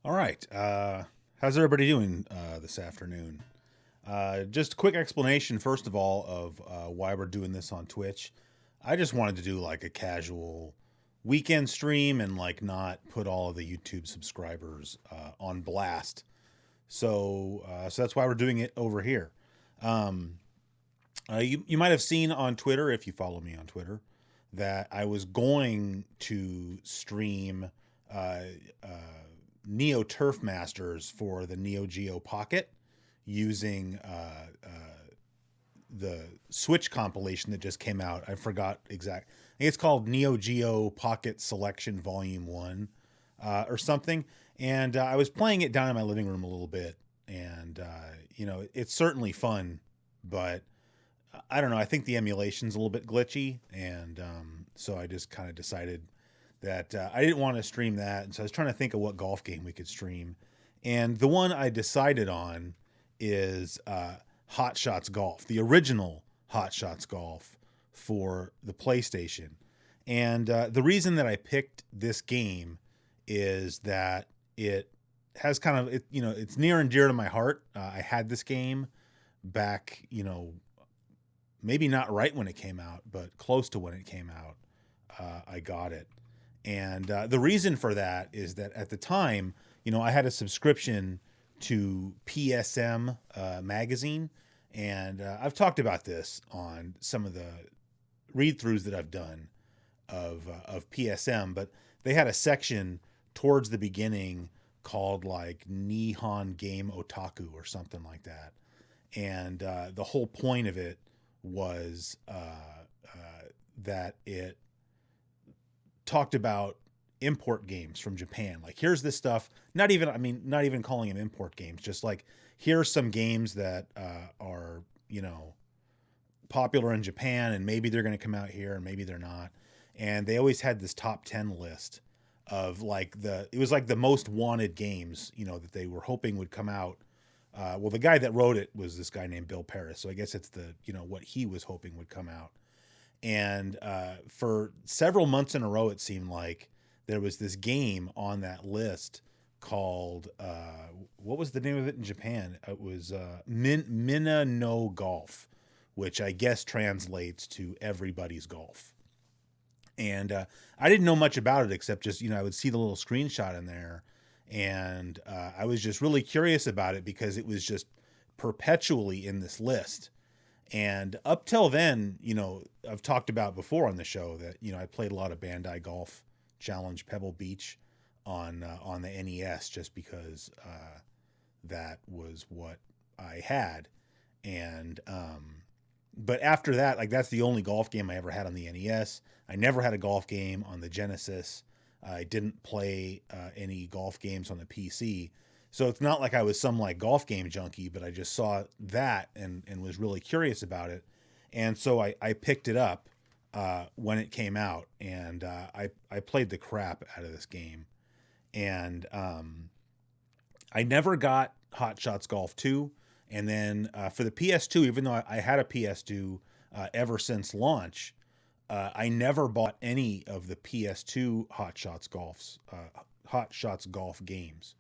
All right. How's everybody doing this afternoon? Just a quick explanation, first of all, of why we're doing this on Twitch. I just wanted to do like a casual weekend stream and like not put all of the YouTube subscribers on blast. So that's why we're doing it over here. You might have seen on Twitter, if you follow me on Twitter, that I was going to stream Neo Turf Masters for the Neo Geo Pocket using the Switch compilation that just came out. I forgot exact. I think it's called Neo Geo Pocket Selection Volume 1 or something. And I was playing it down in my living room a little bit. And, it's certainly fun, but I don't know. I think the emulation's a little bit glitchy. And so I just kind of decided that I didn't want to stream that. And so I was trying to think of what golf game we could stream. And the one I decided on is Hot Shots Golf, the original Hot Shots Golf for the PlayStation. And the reason that I picked this game is that it has kind of, it's near and dear to my heart. I had this game back, maybe not right when it came out, but close to when it came out. I got it. And the reason for that is that at the time, I had a subscription to PSM magazine. And I've talked about this on some of the read-throughs that I've done of PSM, but they had a section towards the beginning called like Nihon Game Otaku or something like that. And the whole point of it was that it talked about import games from Japan. Like, here's this stuff, not even calling them import games, just like, here's some games that are, popular in Japan, and maybe they're going to come out here and maybe they're not. And they always had this top 10 list of like it was like the most wanted games, that they were hoping would come out. Well, the guy that wrote it was this guy named Bill Paris. So I guess it's what he was hoping would come out. And for several months in a row, it seemed like there was this game on that list called, what was the name of it in Japan? It was Mina no Golf, which I guess translates to everybody's golf. And I didn't know much about it except just, I would see the little screenshot in there. And I was just really curious about it because it was just perpetually in this list. And up till then, I've talked about before on the show that, I played a lot of Bandai Golf Challenge Pebble Beach on the NES just because that was what I had. And but after that, like, that's the only golf game I ever had on the NES. I never had a golf game on the Genesis. I didn't play any golf games on the PC. So it's not like I was some like golf game junkie, but I just saw that and was really curious about it. And so I picked it up when it came out, and I played the crap out of this game. And I never got Hot Shots Golf 2. And then for the PS2, even though I had a PS2 ever since launch, I never bought any of the PS2 Hot Shots Golf games.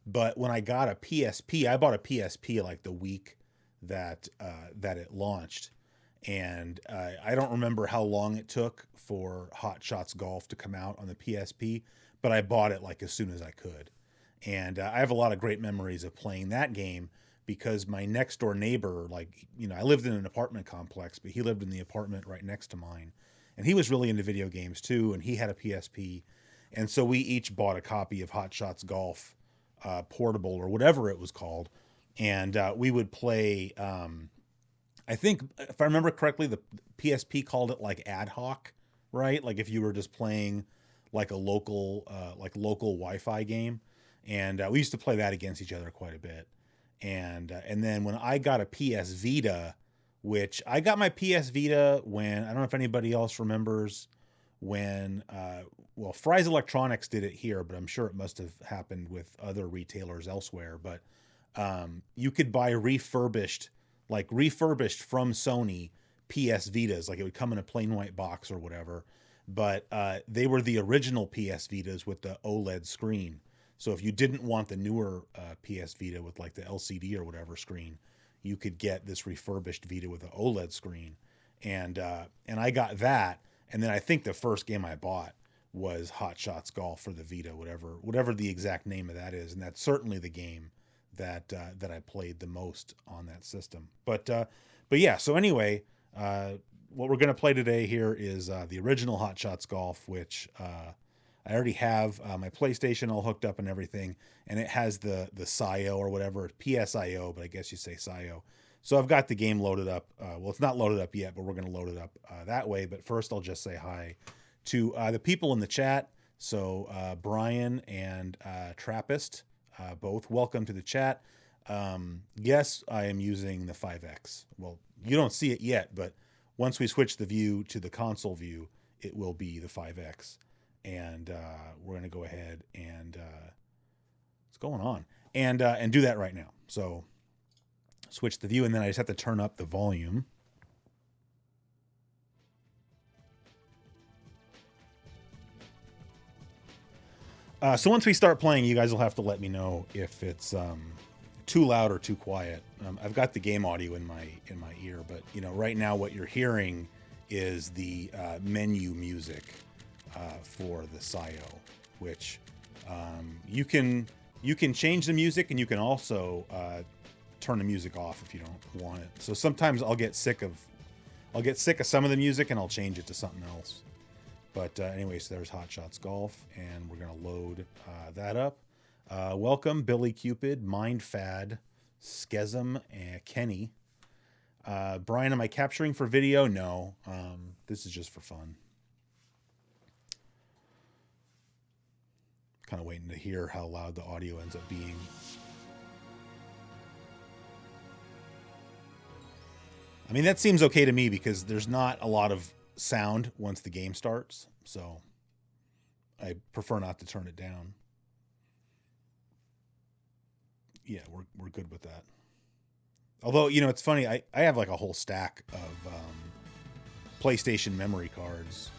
But when I got a PSP, I bought a PSP like the week that it launched. And I don't remember how long it took for Hot Shots Golf to come out on the PSP, but I bought it like as soon as I could. And I have a lot of great memories of playing that game because my next door neighbor, I lived in an apartment complex, but he lived in the apartment right next to mine. And he was really into video games too, and he had a PSP. And so we each bought a copy of Hot Shots Golf Portable or whatever it was called. And we would play, I think, if I remember correctly, the PSP called it like ad hoc, right? Like if you were just playing like a local Wi-Fi game. And we used to play that against each other quite a bit. And then when I got a PS Vita, which I got my PS Vita when, I don't know if anybody else remembers when, Fry's Electronics did it here, but I'm sure it must have happened with other retailers elsewhere. But you could buy refurbished from Sony PS Vitas, like it would come in a plain white box or whatever. But they were the original PS Vitas with the OLED screen. So if you didn't want the newer PS Vita with like the LCD or whatever screen, you could get this refurbished Vita with an OLED screen. And I got that. And then I think the first game I bought was Hot Shots Golf for the Vita, whatever the exact name of that is. And that's certainly the game that I played the most on that system. But yeah, so anyway, what we're going to play today here is the original Hot Shots Golf, which I already have my PlayStation all hooked up and everything, and it has the SIO or whatever, PSIO, but I guess you say SIO. So I've got the game loaded up. Well, it's not loaded up yet, but we're going to load it up that way. But first, I'll just say hi to the people in the chat. So Brian and Trappist, both welcome to the chat. Yes, I am using the 5X. Well, you don't see it yet, but once we switch the view to the console view, it will be the 5X. And we're going to go ahead and what's going on? And do that right now. So switch the view, and then I just have to turn up the volume. So once we start playing, you guys will have to let me know if it's too loud or too quiet. I've got the game audio in my ear, but you know, right now what you're hearing is the menu music for the SIO, which you can change the music, and you can also turn the music off if you don't want it. So sometimes I'll get sick of some of the music and I'll change it to something else. But anyways, there's Hot Shots Golf, and we're gonna load that up. Welcome, Billy Cupid, Mindfad, Skezum, and Kenny. Brian, am I capturing for video? No, this is just for fun. Kind of waiting to hear how loud the audio ends up being. I mean, that seems okay to me because there's not a lot of sound once the game starts, so I prefer not to turn it down. Yeah, we're good with that. Although, you know, it's funny, I have like a whole stack of PlayStation memory cards,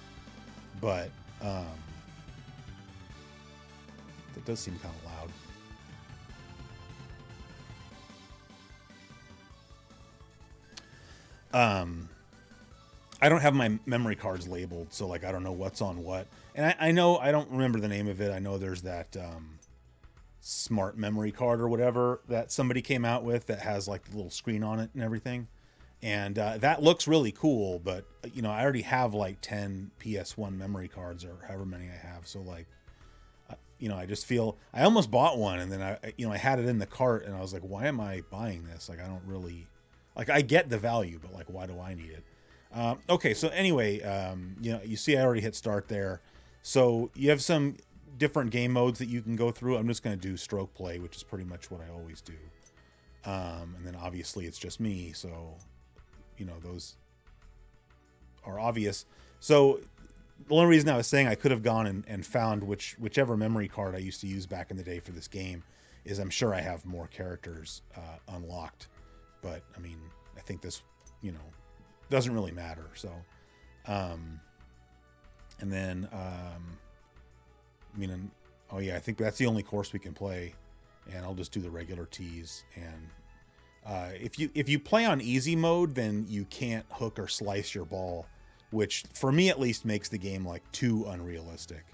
but that does seem kind of loud. I don't have my memory cards labeled, so like I don't know what's on what. And I know, I don't remember the name of it. I know there's that smart memory card or whatever that somebody came out with that has like the little screen on it and everything. And that looks really cool, but you know, I already have like 10 PS1 memory cards or however many I have. So like, you know, I just feel I almost bought one, and then I had it in the cart, and I was like, why am I buying this? Like, I don't really, like, I get the value, but like, why do I need it? Okay, so anyway, you know, you see I already hit start there. So you have some different game modes that you can go through. I'm just going to do stroke play, which is pretty much what I always do. And then obviously it's just me, so, you know, those are obvious. So the only reason I was saying I could have gone and found whichever memory card I used to use back in the day for this game is I'm sure I have more characters unlocked. But, I mean, I think this, you know, doesn't really matter. So, and then, I mean, oh yeah, I think that's the only course we can play, and I'll just do the regular tees. And if you play on easy mode, then you can't hook or slice your ball, which for me at least makes the game like too unrealistic.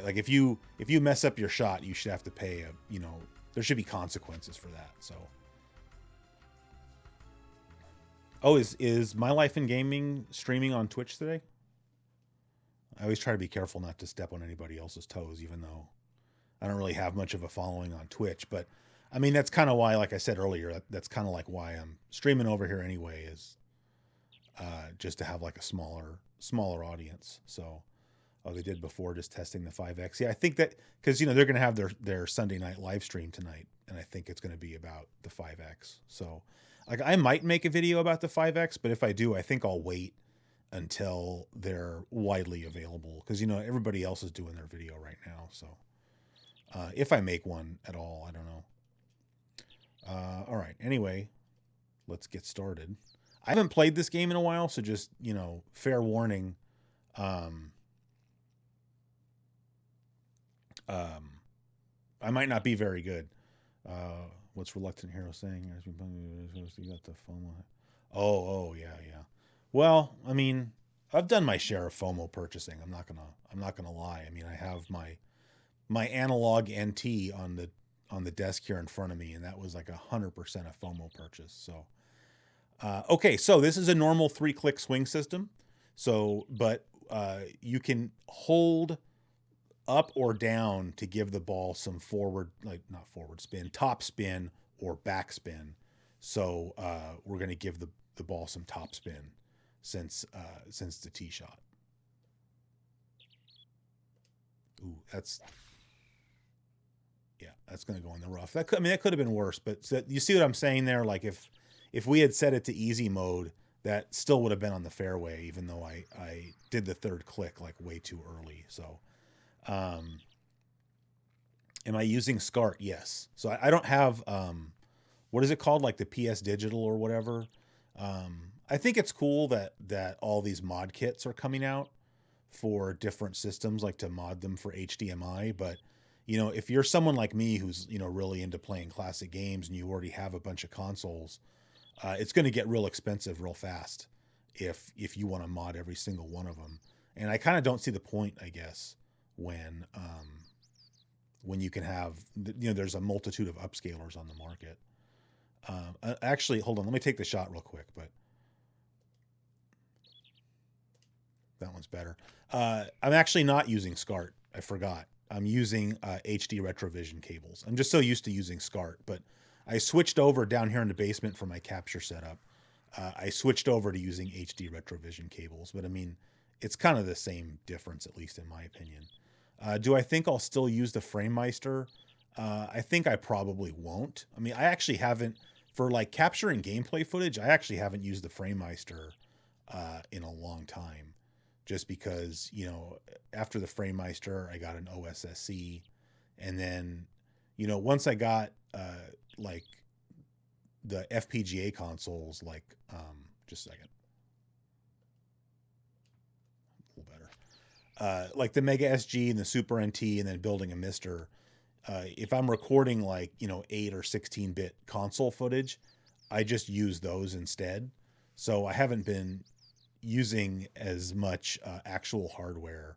Like if you mess up your shot, you should have to pay you know, there should be consequences for that. So. Oh, is My Life in Gaming streaming on Twitch today? I always try to be careful not to step on anybody else's toes, even though I don't really have much of a following on Twitch. But I mean, that's kind of why, like I said earlier, that's kind of like why I'm streaming over here anyway, is just to have like a smaller audience. So, oh, they did before, just testing the 5X. Yeah, I think that because, you know, they're going to have their Sunday night live stream tonight, and I think it's going to be about the 5X. So, like, I might make a video about the 5X, but if I do, I think I'll wait until they're widely available, because, you know, everybody else is doing their video right now. So if I make one at all, I don't know. All right. Anyway, let's get started. I haven't played this game in a while, so just, you know, fair warning. I might not be very good. What's Reluctant Hero saying? You got the FOMO. Oh, yeah. Well, I mean, I've done my share of FOMO purchasing. I'm not gonna lie. I mean, I have my analog NT on the desk here in front of me, and that was like 100% a FOMO purchase. So, okay, so this is a normal 3-click swing system. So, but you can hold up or down to give the ball some forward, like not forward spin, top spin or back spin. So we're going to give the ball some top spin since the tee shot. Ooh, that's going to go in the rough. That could have been worse, but you see what I'm saying there? Like if we had set it to easy mode, that still would have been on the fairway, even though I did the third click like way too early. So, am I using SCART? Yes. So I don't have, what is it called? Like the PS Digital or whatever. I think it's cool that all these mod kits are coming out for different systems, like to mod them for HDMI. But, you know, if you're someone like me who's, you know, really into playing classic games and you already have a bunch of consoles, it's going to get real expensive real fast if you want to mod every single one of them. And I kind of don't see the point, I guess, when you can have, you know, there's a multitude of upscalers on the market. Actually, hold on, let me take the shot real quick, but that one's better. I'm actually not using SCART. I forgot. I'm using HD Retrovision cables. I'm just so used to using SCART, but I switched over down here in the basement for my capture setup. I switched over to using HD Retrovision cables, but I mean, it's kind of the same difference, at least in my opinion. Do I think I'll still use the FrameMeister? I think I probably won't. I mean, I actually haven't, for like capturing gameplay footage, I actually haven't used the FrameMeister in a long time. Just because, you know, after the FrameMeister, I got an OSSC. And then, you know, once I got like the FPGA consoles, like, just a second. A little better. Like the Mega SG and the Super NT and then building a Mister. If I'm recording like, you know, 8 or 16-bit console footage, I just use those instead. So I haven't been using as much actual hardware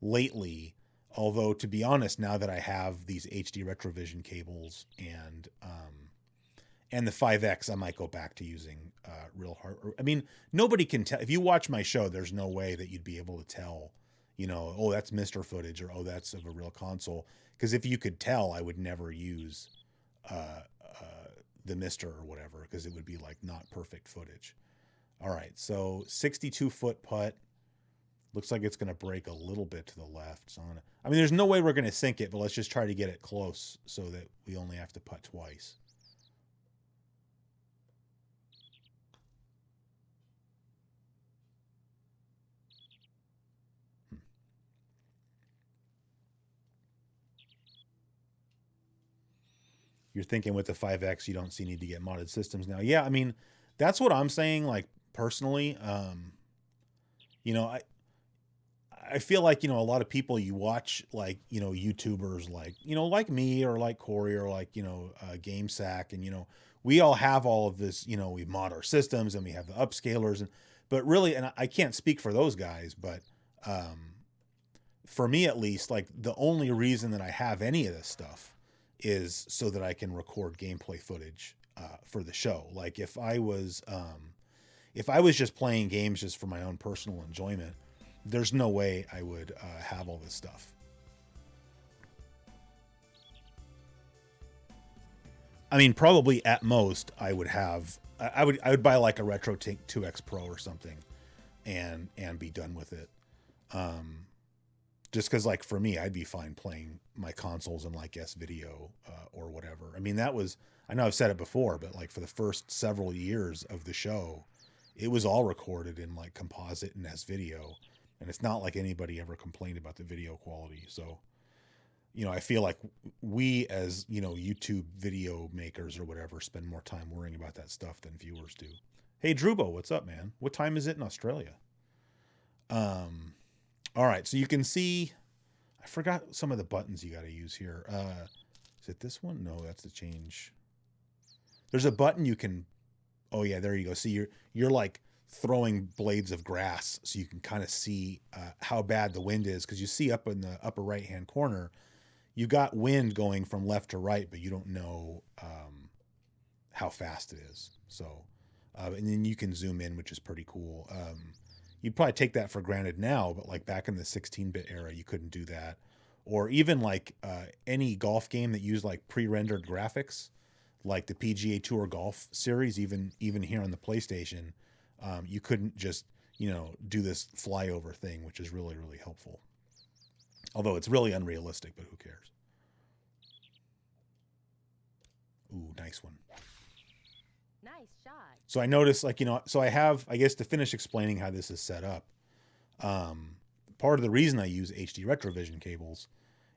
lately. Although, to be honest, now that I have these HD Retrovision cables and the 5X, I might go back to using real hardware. I mean, nobody can tell. If you watch my show, there's no way that you'd be able to tell, you know, oh, that's Mister footage or, oh, that's of a real console. Because if you could tell, I would never use the Mister or whatever, because it would be like not perfect footage. All right, so 62-foot putt. Looks like it's going to break a little bit to the left. So I mean, there's no way we're going to sink it, but let's just try to get it close so that we only have to putt twice. You're thinking with the 5X, you don't see need to get modded systems now. Yeah, I mean, that's what I'm saying, like, personally. You know, I feel like, you know, a lot of people you watch, like, you know, YouTubers like, you know, like me or like Corey or like, you know, GameSack, and, you know, we all have all of this, you know, we mod our systems and we have the upscalers, but really, and I can't speak for those guys, but for me at least, like the only reason that I have any of this stuff is so that I can record gameplay footage for the show. Like if I was just playing games just for my own personal enjoyment, there's no way I would have all this stuff. I mean, probably at most I would have, I would buy like a RetroTink 2X Pro or something and be done with it. Just because, like, for me, I'd be fine playing my consoles in like S-Video or whatever. I mean, that was, I know I've said it before, but like for the first several years of the show, it was all recorded in like composite and S-Video. And it's not like anybody ever complained about the video quality. So, you know, I feel like we as, you know, YouTube video makers or whatever spend more time worrying about that stuff than viewers do. Hey, Drubo, what's up, man? What time is it in Australia? All right, so you can see, I forgot some of the buttons you got to use here. Is it this one? No, that's the change. There's a button you can. Oh yeah, there you go. See, you're like throwing blades of grass, so you can kind of see how bad the wind is, because you see up in the upper right hand corner, you got wind going from left to right, but you don't know how fast it is. So, and then you can zoom in, which is pretty cool. You'd probably take that for granted now, but like back in the 16-bit era, you couldn't do that. Or even like any golf game that used like pre-rendered graphics, like the PGA Tour Golf Series, even here on the PlayStation, you couldn't just, do this flyover thing, which is really, really helpful. Although it's really unrealistic, but who cares? Ooh, nice one. Nice shot. So I noticed, so I have, I guess, to finish explaining how this is set up, part of the reason I use HD Retrovision cables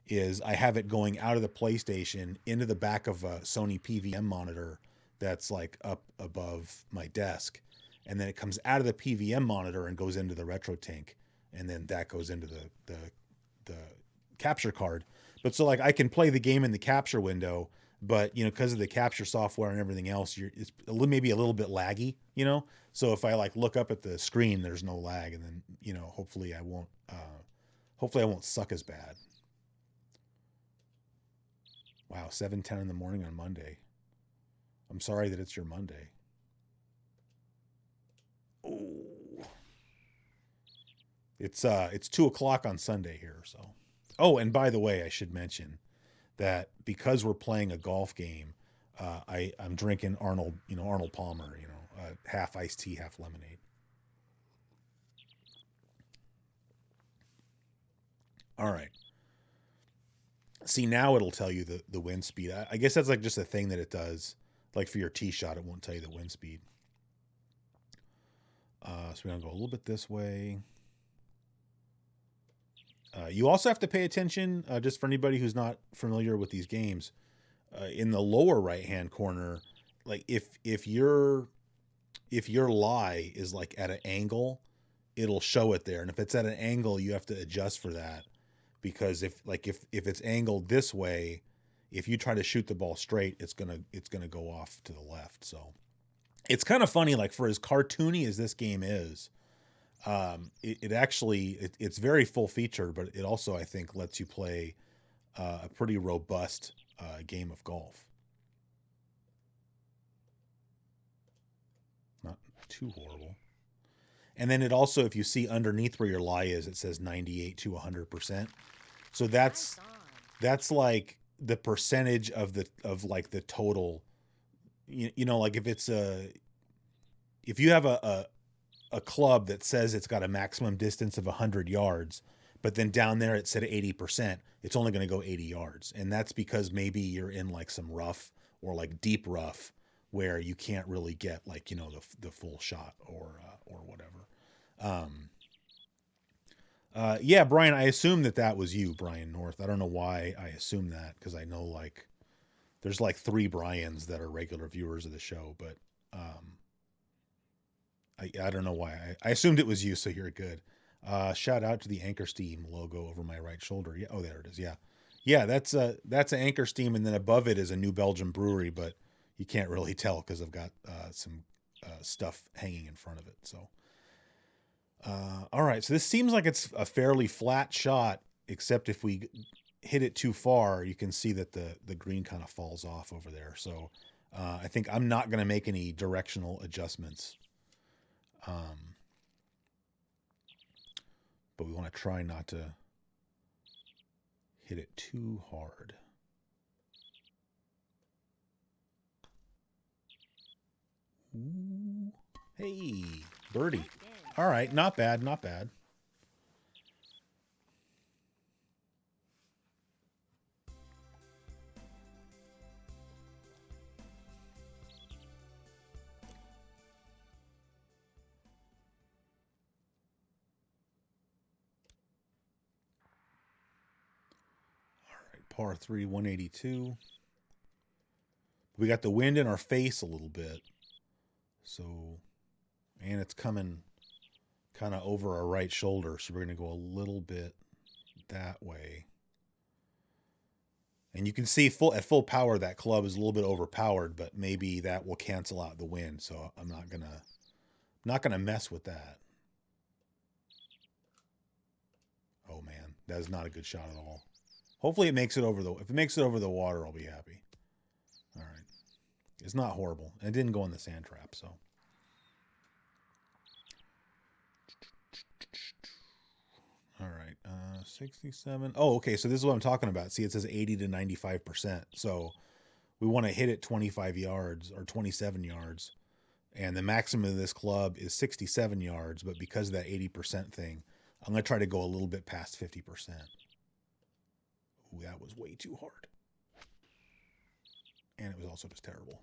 is I have it going out of the PlayStation into the back of a Sony PVM monitor that's like up above my desk. And then it comes out of the PVM monitor and goes into the RetroTink. And then that goes into the capture card. But so like I can play the game in the capture window, but because of the capture software and everything else, it's maybe a little bit laggy, So if I like look up at the screen, there's no lag, and then hopefully I won't suck as bad. Wow, 7:10 in the morning on Monday. I'm sorry that it's your Monday. Oh, it's 2:00 on Sunday here. So, oh, and by the way, I should mention that because we're playing a golf game, I'm drinking Arnold Palmer, half iced tea, half lemonade. All right. See, now it'll tell you the wind speed. I guess that's like just a thing that it does. Like for your tee shot, it won't tell you the wind speed. So we're going to go a little bit this way. You also have to pay attention, just for anybody who's not familiar with these games, in the lower right-hand corner, like if your lie is like at an angle, it'll show it there. And if it's at an angle, you have to adjust for that, because if it's angled this way, if you try to shoot the ball straight, it's gonna go off to the left. So it's kind of funny, like for as cartoony as this game is, it's very full featured, but it also, I think, lets you play a pretty robust game of golf. Not too horrible. And then it also, if you see underneath where your lie is, it says 98 to 100%. So that's like the percentage of the total. Like if you have a club that says it's got a maximum distance of 100 yards, but then down there it said 80%, it's only going to go 80 yards. And that's because maybe you're in like some rough or like deep rough where you can't really get like, the full shot or whatever. Yeah, Brian, I assume that was you, Brian North. I don't know why I assume that, because I know like there's like 3 Brians that are regular viewers of the show, but I don't know why. I assumed it was you, so you're good. Shout out to the Anchor Steam logo over my right shoulder. Yeah, oh, there it is. Yeah. Yeah, that's an Anchor Steam, and then above it is a New Belgium brewery, but you can't really tell because I've got some stuff hanging in front of it. So, all right. So this seems like it's a fairly flat shot, except if we hit it too far, you can see that the green kind of falls off over there. So I think I'm not going to make any directional adjustments. But we want to try not to hit it too hard. Ooh. Hey, birdie. All right, not bad, not bad. Par 3, 182. We got the wind in our face a little bit. So, and it's coming kind of over our right shoulder. So we're going to go a little bit that way. And you can see at full power that club is a little bit overpowered, but maybe that will cancel out the wind. So I'm not gonna mess with that. Oh man, that is not a good shot at all. Hopefully it makes it over the. If it makes it over the water, I'll be happy. All right, it's not horrible. It didn't go in the sand trap, so. All right, 67. Oh, okay. So this is what I'm talking about. See, it says 80 to 95%. So we want to hit it 25 yards or 27 yards. And the maximum of this club is 67 yards. But because of that 80% thing, I'm going to try to go a little bit past 50%. Ooh, that was way too hard. And it was also just terrible.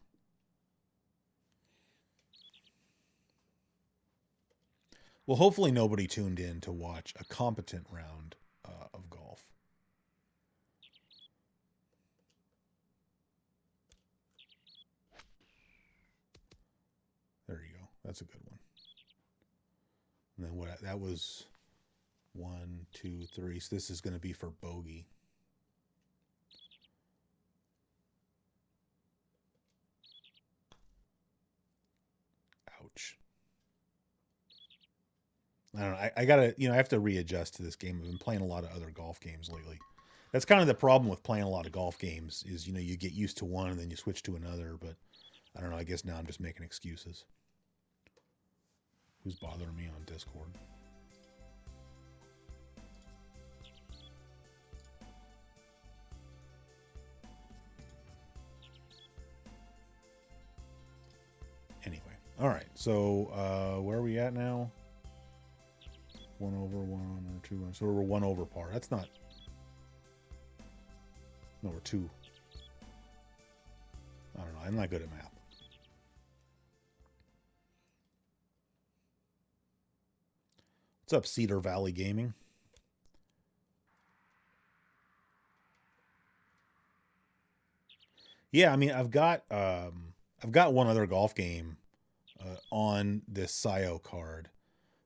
Well, hopefully nobody tuned in to watch a competent round of golf. There you go. That's a good one. And then that was 1, 2, 3. So this is going to be for bogey. Ouch. I don't know. I gotta, I have to readjust to this game. I've been playing a lot of other golf games lately. That's kind of the problem with playing a lot of golf games is, you get used to one and then you switch to another. But I don't know. I guess now I'm just making excuses. Who's bothering me on Discord? Anyway. All right. So where are we at now? 1 over 1 or 2. So we're 1 over par. That's not. No, we're 2. I don't know. I'm not good at math. What's up, Cedar Valley Gaming? Yeah, I mean, I've got one other golf game on this SIO card.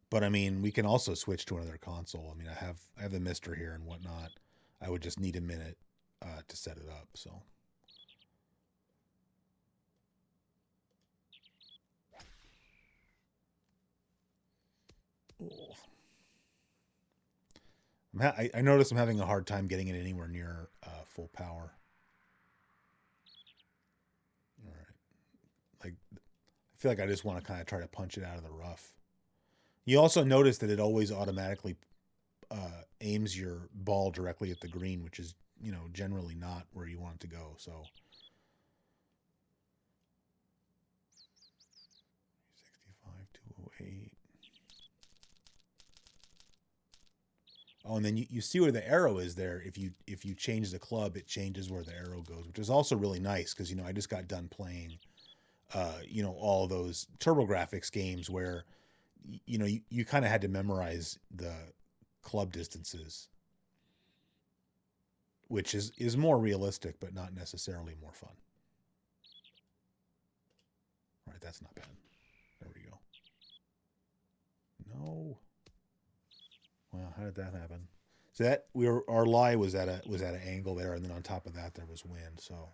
But I mean, we can also switch to another console. I mean, I have the Mister here and whatnot. I would just need a minute to set it up. So, I notice I'm having a hard time getting it anywhere near full power. All right, like I feel like I just want to kind of try to punch it out of the rough. You also notice that it always automatically aims your ball directly at the green, which is, generally not where you want it to go. So 65, 208. Oh, and then you see where the arrow is there. If you change the club, it changes where the arrow goes, which is also really nice because, I just got done playing, all those TurboGrafx games where you kind of had to memorize the club distances, which is more realistic, but not necessarily more fun. All right, that's not bad. There we go. No. Wow, how did that happen? So that our lie was at an angle there, and then on top of that there was wind. So.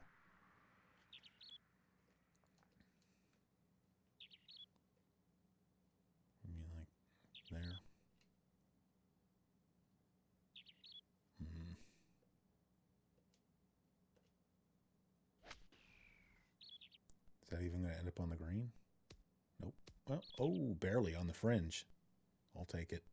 There. Mm-hmm. Is that even going to end up on the green? Nope. Well, oh, barely on the fringe. I'll take it.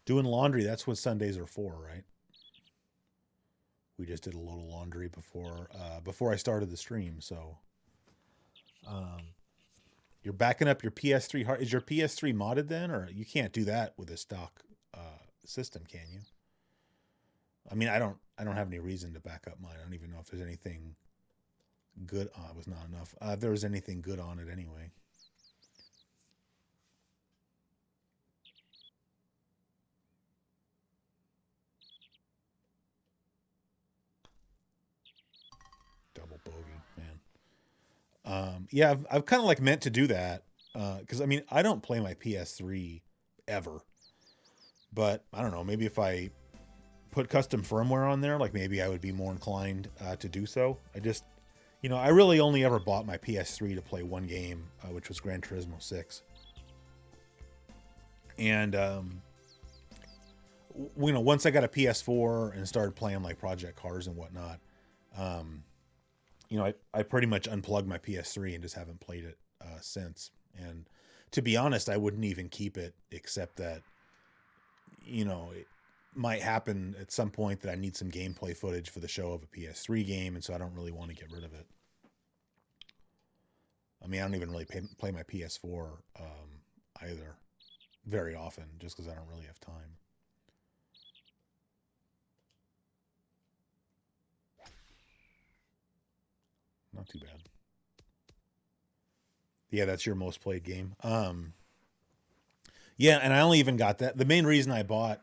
Doing laundry, that's what Sundays are for, right? We just did a little laundry before I started the stream, so you're backing up your PS3 hard. Is your PS3 modded then, or you can't do that with a stock system, can you? I mean, I don't have any reason to back up mine. I don't even know if there's anything good. It was not enough. If there was anything good on it anyway. Double bogey, man. Yeah, I've kind of like meant to do that because I mean I don't play my PS3 ever, but I don't know. Maybe if I put custom firmware on there, like maybe I would be more inclined to do so. I just, I really only ever bought my PS3 to play one game, which was Gran Turismo 6. And, once I got a PS4 and started playing like Project Cars and whatnot, I pretty much unplugged my PS3 and just haven't played it since. And to be honest, I wouldn't even keep it except that, it might happen at some point that I need some gameplay footage for the show of a PS3 game, and so I don't really want to get rid of it. I mean, I don't even really play my PS4 either very often, just because I don't really have time. Not too bad. Yeah, that's your most played game. Yeah, and I only even got that. The main reason I bought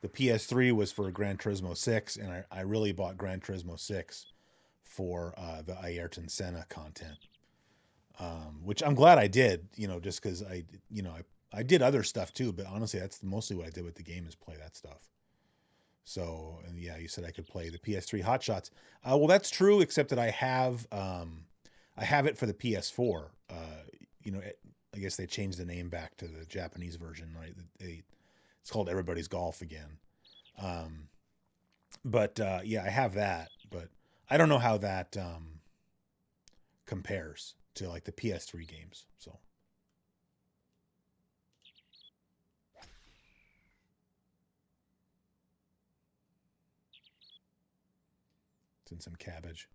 the PS3 was for Gran Turismo 6, and I really bought Gran Turismo 6 for the Ayrton Senna content, which I'm glad I did, just because I did other stuff too, but honestly, that's mostly what I did with the game is play that stuff. So, and yeah, you said I could play the PS3 Hot Shots. Well, that's true, except that I have it for the PS4. I guess they changed the name back to the Japanese version, right? It's called Everybody's Golf again. But yeah, I have that, but I don't know how that compares to like the PS3 games. So. It's in some cabbage.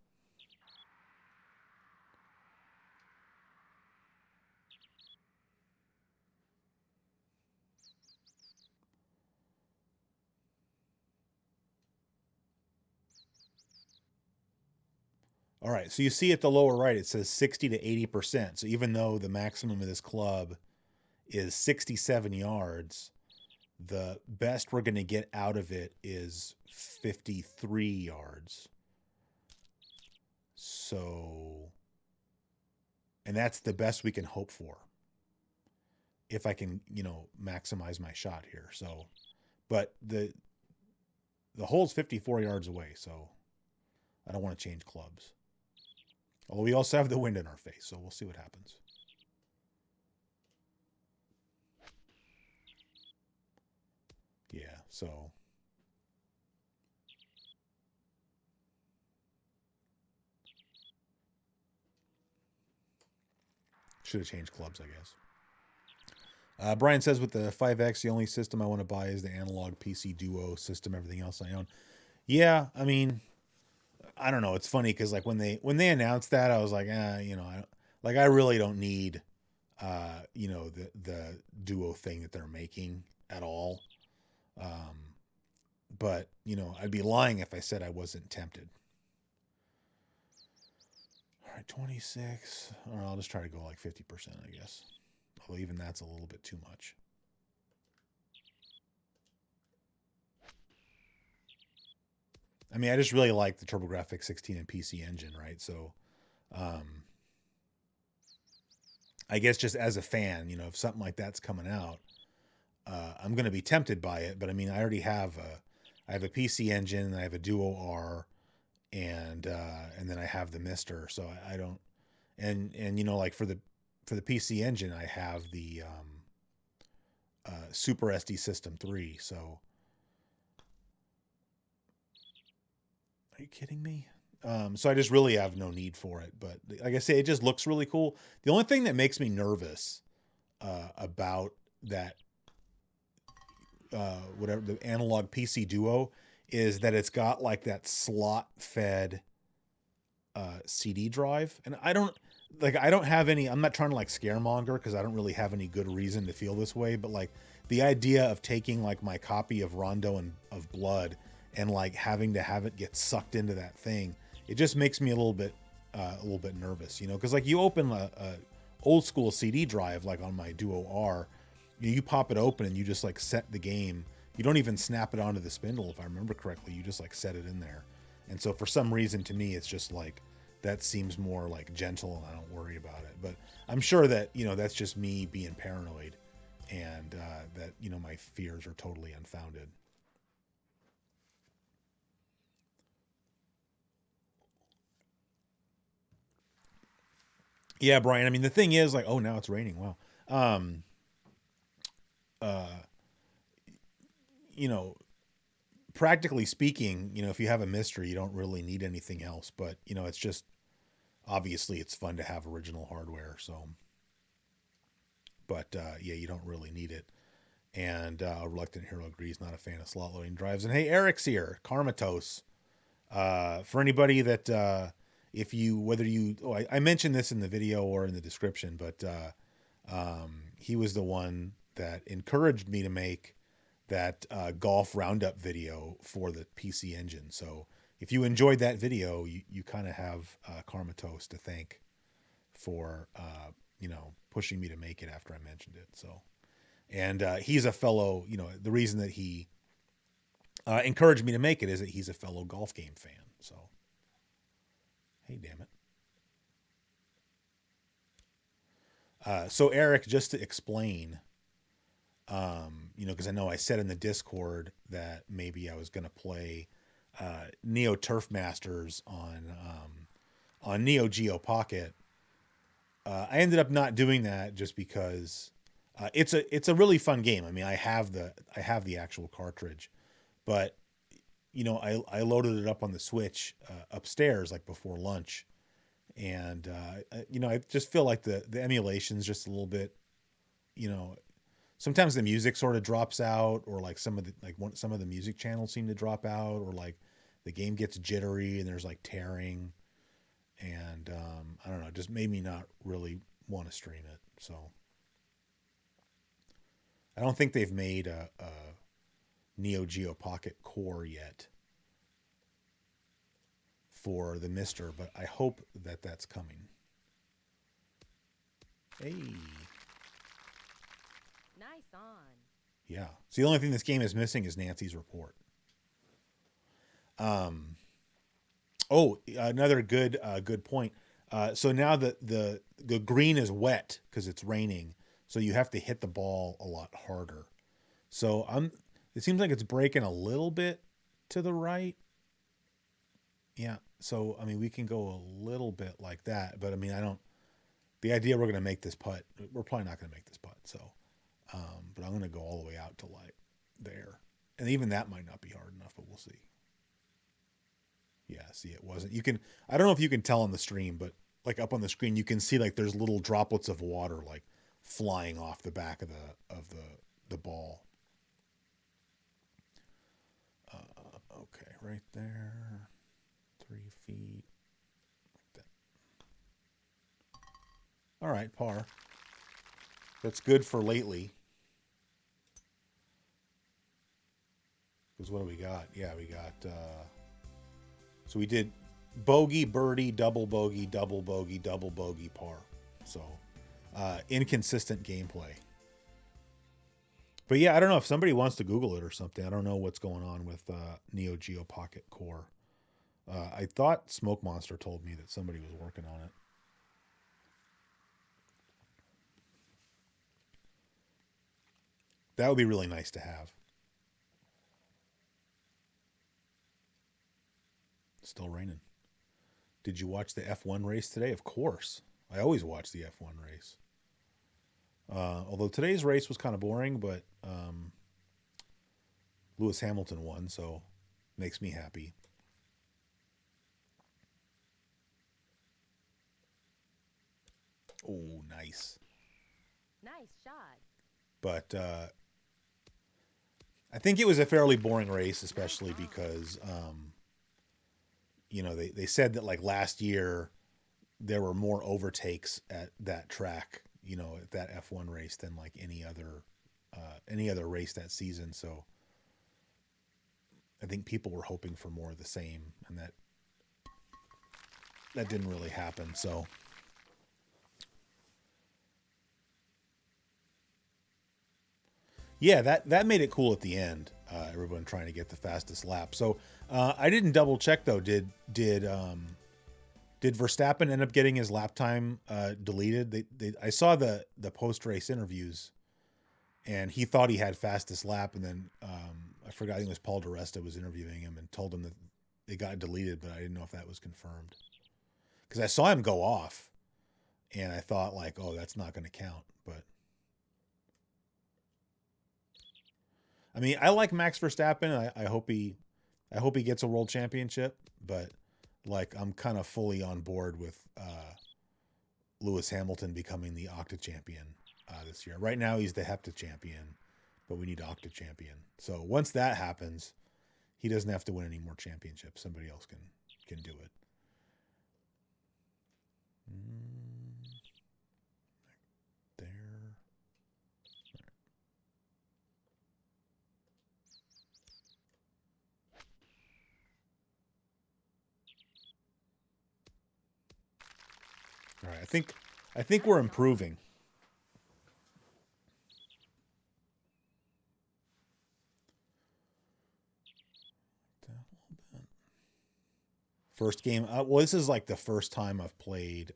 All right, so you see at the lower right, it says 60 to 80%. So even though the maximum of this club is 67 yards, the best we're going to get out of it is 53 yards. So, and that's the best we can hope for if I can, maximize my shot here. So, but the hole's 54 yards away, so I don't want to change clubs. Although we also have the wind in our face, so we'll see what happens. Yeah, so. Should have changed clubs, I guess. Brian says with the 5X, the only system I want to buy is the analog PC Duo system. Everything else I own. Yeah, I mean, I don't know. It's funny because like when they announced that, I was like, I really don't need, the Duo thing that they're making at all. But I'd be lying if I said I wasn't tempted. All right, 26. Or I'll just try to go like 50%, I guess. Although even that's a little bit too much. I mean, I just really like the TurboGrafx 16 and PC engine, right? So, I guess just as a fan, if something like that's coming out, I'm going to be tempted by it. But I mean, I already have I have a PC engine, and I have a Duo R, and then I have the Mister. So I don't, and like for the PC engine, I have the Super SD System 3. So. Are you kidding me? So I just really have no need for it. But like I say, it just looks really cool. The only thing that makes me nervous about that, whatever the analog PC Duo, is that it's got like that slot-fed CD drive, and I don't have any. I'm not trying to like scaremonger because I don't really have any good reason to feel this way. But like the idea of taking like my copy of Rondo and of Blood and like having to have it get sucked into that thing, it just makes me a little bit a little bit nervous, you know, because like you open a old school CD drive, like on my Duo R, you pop it open and you just like set the game. You don't even snap it onto the spindle, if I remember correctly. You just like set it in there. And so for some reason, to me, it's just like, that seems more like gentle and I don't worry about it. But I'm sure that, you know, that's just me being paranoid, and that, you know, my fears are totally unfounded. Yeah, Brian. I mean, the thing is, like, oh, now it's raining. Wow. Um, uh, you know, practically speaking, you know, if you have a mystery, you don't really need anything else. But, you know, it's just, obviously it's fun to have original hardware. So, but yeah, you don't really need it. And Reluctant Hero agrees, not a fan of slot loading drives. And hey, Eric's here, Karmatos. For anybody that, if you, whether you, I mentioned this in the video or in the description, but he was the one that encouraged me to make that golf roundup video for the PC Engine. So if you enjoyed that video, you kind of have Karmatos to thank for, you know, pushing me to make it after I mentioned it. So, and he's a fellow, you know, the reason that he encouraged me to make it is that he's a fellow golf game fan. So, hey, damn it. So Eric, just to explain, you know, because I know I said in the Discord that maybe I was going to play Neo Turf Masters on Neo Geo Pocket. I ended up not doing that just because it's a really fun game. I mean, I have the actual cartridge, but you know, I loaded it up on the Switch upstairs like before lunch, and you know, I just feel like the emulation's just a little bit, you know, sometimes the music sort of drops out, or like some of the music channels seem to drop out, or like the game gets jittery and there's like tearing, and I don't know, it just made me not really want to stream it. So I don't think they've made a Neo Geo Pocket Core yet for the Mister, but I hope that that's coming. Hey. Nice on. Yeah. So the only thing this game is missing is Nancy's report. Oh, another good point. So now the green is wet because it's raining, so you have to hit the ball a lot harder. So it seems like it's breaking a little bit to the right. Yeah. So I mean, we can go a little bit like that, but I mean, the idea we're going to make this putt, we're probably not going to make this putt. So, but I'm going to go all the way out to like there, and even that might not be hard enough, but we'll see. Yeah, see, it wasn't. I don't know if you can tell on the stream, but like up on the screen, you can see like there's little droplets of water like flying off the back of the ball. Okay, right there, 3 feet, like that. All right, par. That's good for lately. Because what do we got? Yeah, we got. So we did bogey, birdie, double bogey, double bogey, double bogey, par. So inconsistent gameplay. But yeah, I don't know if somebody wants to Google it or something. I don't know what's going on with Neo Geo Pocket Core. I thought Smoke Monster told me that somebody was working on it. That would be really nice to have. Still raining. Did you watch the F1 race today? Of course. I always watch the F1 race. Although today's race was kind of boring, but Lewis Hamilton won, so makes me happy. Oh, nice. Nice shot. But I think it was a fairly boring race, especially because you know, they said that like last year there were more overtakes at that track, you know, at that F1 race than like any other race that season. So I think people were hoping for more of the same, and that didn't really happen. So yeah, that made it cool at the end. Everyone trying to get the fastest lap. So I didn't double check though. Did Verstappen end up getting his lap time deleted? I saw the post race interviews, and he thought he had fastest lap, and then I forgot. I think it was Paul DiResta was interviewing him and told him that it got deleted, but I didn't know if that was confirmed because I saw him go off, and I thought like, oh, that's not going to count. But I mean, I like Max Verstappen. I hope he gets a world championship, but like I'm kind of fully on board with Lewis Hamilton becoming the Octa champion this year. Right now he's the Hepta champion, but we need Octa champion. So once that happens, he doesn't have to win any more championships. Somebody else can do it. There. All right, I think we're improving. First game. Well, this is like the first time I've played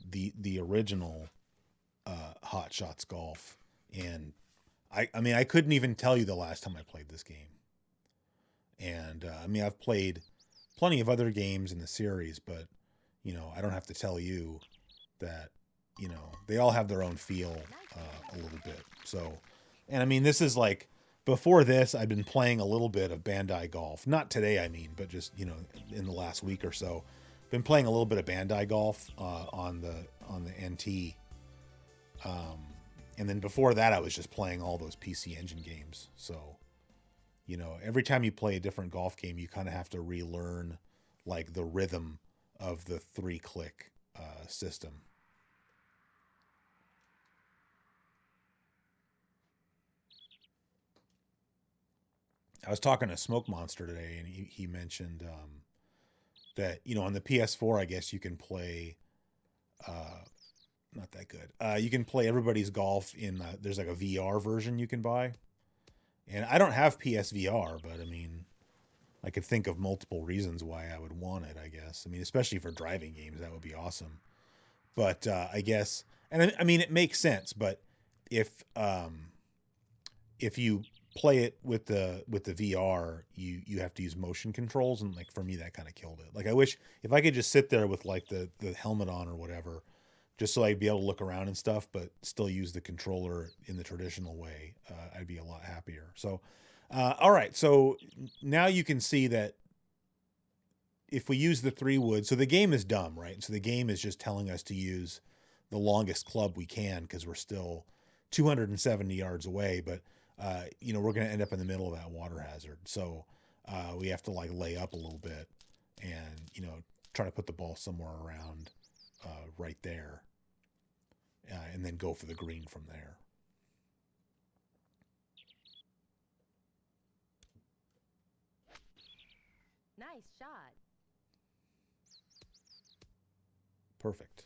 the original Hot Shots Golf, and I mean I couldn't even tell you the last time I played this game. And I mean I've played plenty of other games in the series, but you know I don't have to tell you that you know they all have their own feel a little bit. So, and I mean this is like. Before this, I've been playing a little bit of Bandai Golf. Not today, I mean, but just, you know, in the last week or so. Been playing a little bit of Bandai Golf on the NT. And then before that, I was just playing all those PC Engine games. So, you know, every time you play a different golf game, you kind of have to relearn, like, the rhythm of the 3-click system. I was talking to Smoke Monster today, and he mentioned that you know on the PS4, I guess you can play not that good. You can play Everybody's Golf in there's like a VR version you can buy, and I don't have PSVR, but I mean, I could think of multiple reasons why I would want it. I guess I mean especially for driving games that would be awesome. But I guess, and I mean it makes sense, but if you play it with the VR, you have to use motion controls, and like for me that kind of killed it. Like I wish if I could just sit there with like the helmet on or whatever, just so I'd be able to look around and stuff, but still use the controller in the traditional way, I'd be a lot happier. So, all right, so now you can see that if we use the 3-wood, so the game is dumb, right? So the game is just telling us to use the longest club we can because we're still 270 yards away, but you know, we're going to end up in the middle of that water hazard. So we have to like lay up a little bit and, you know, try to put the ball somewhere around right there and then go for the green from there. Nice shot. Perfect.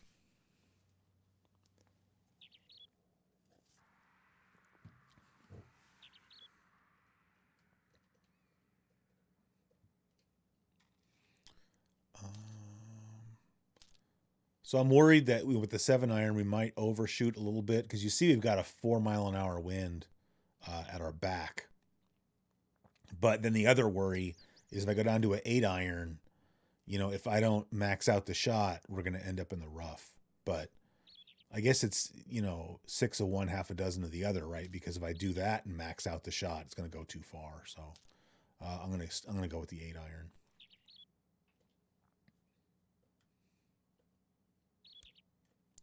So I'm worried that with the 7-iron, we might overshoot a little bit because you see we've got a 4-mile-an-hour wind at our back. But then the other worry is if I go down to an 8-iron, you know, if I don't max out the shot, we're going to end up in the rough. But I guess it's, you know, 6 of one, half a dozen of the other, right? Because if I do that and max out the shot, it's going to go too far. So I'm gonna go with the 8-iron.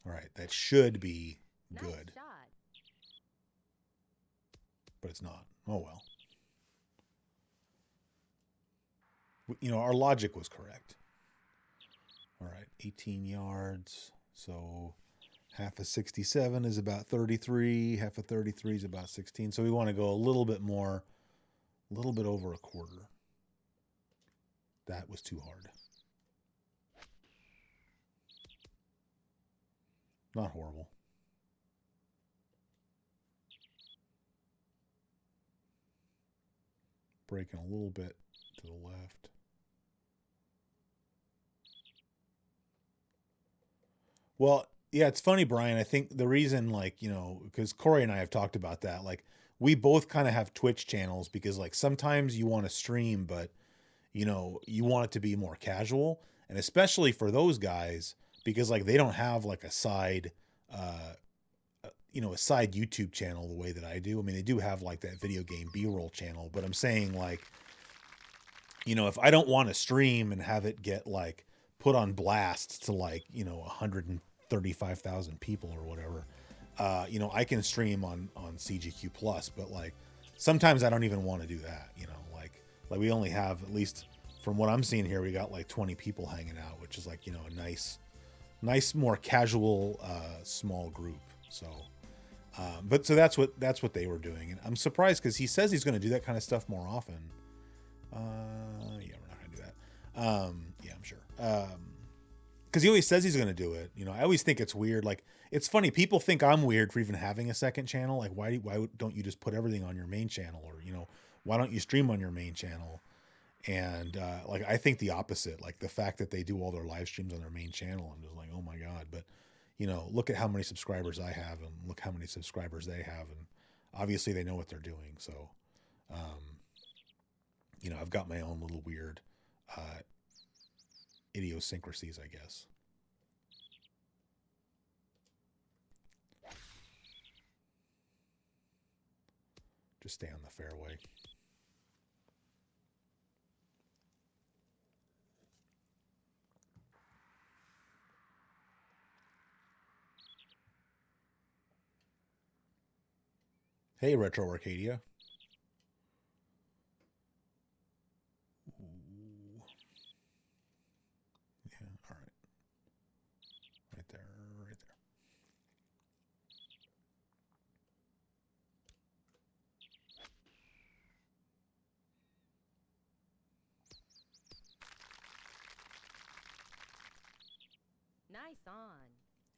All right, that should be good. Nice shot. But it's not. Oh well. You know, our logic was correct. All right, 18 yards. So half of 67 is about 33. Half of 33 is about 16. So we want to go a little bit more, a little bit over a quarter. That was too hard. Not horrible. Breaking a little bit to the left. Well, yeah, it's funny, Brian. I think the reason, like, because Corey and I have talked about that, like, we both kind of have Twitch channels because, like, sometimes you want to stream, but, you want it to be more casual. And especially for those guys, because, like, they don't have, like, uh, a side YouTube channel the way that I do. I mean, they do have, like, that video game B-roll channel, but I'm saying, like, if I don't want to stream and have it get like put on blast to like, 135,000 people or whatever, I can stream on CGQ Plus, but like sometimes I don't even want to do that, like we only have, at least from what I'm seeing here, we got like 20 people hanging out, which is like, a nice, more casual, small group. So, but so that's what they were doing. And I'm surprised because he says he's going to do that kind of stuff more often. Yeah, we're not gonna do that. Yeah, I'm sure. Because he always says he's gonna do it. I always think it's weird. Like, it's funny. People think I'm weird for even having a second channel. Like, why don't you just put everything on your main channel, or why don't you stream on your main channel? And like, I think the opposite. Like, the fact that they do all their live streams on their main channel, I'm just like, oh my god. But look at how many subscribers I have, and look how many subscribers they have, and obviously they know what they're doing. So. I've got my own little weird idiosyncrasies, I guess. Just stay on the fairway. Hey, Retro Arcadia. Yeah, all right. Right there, right there. Nice on.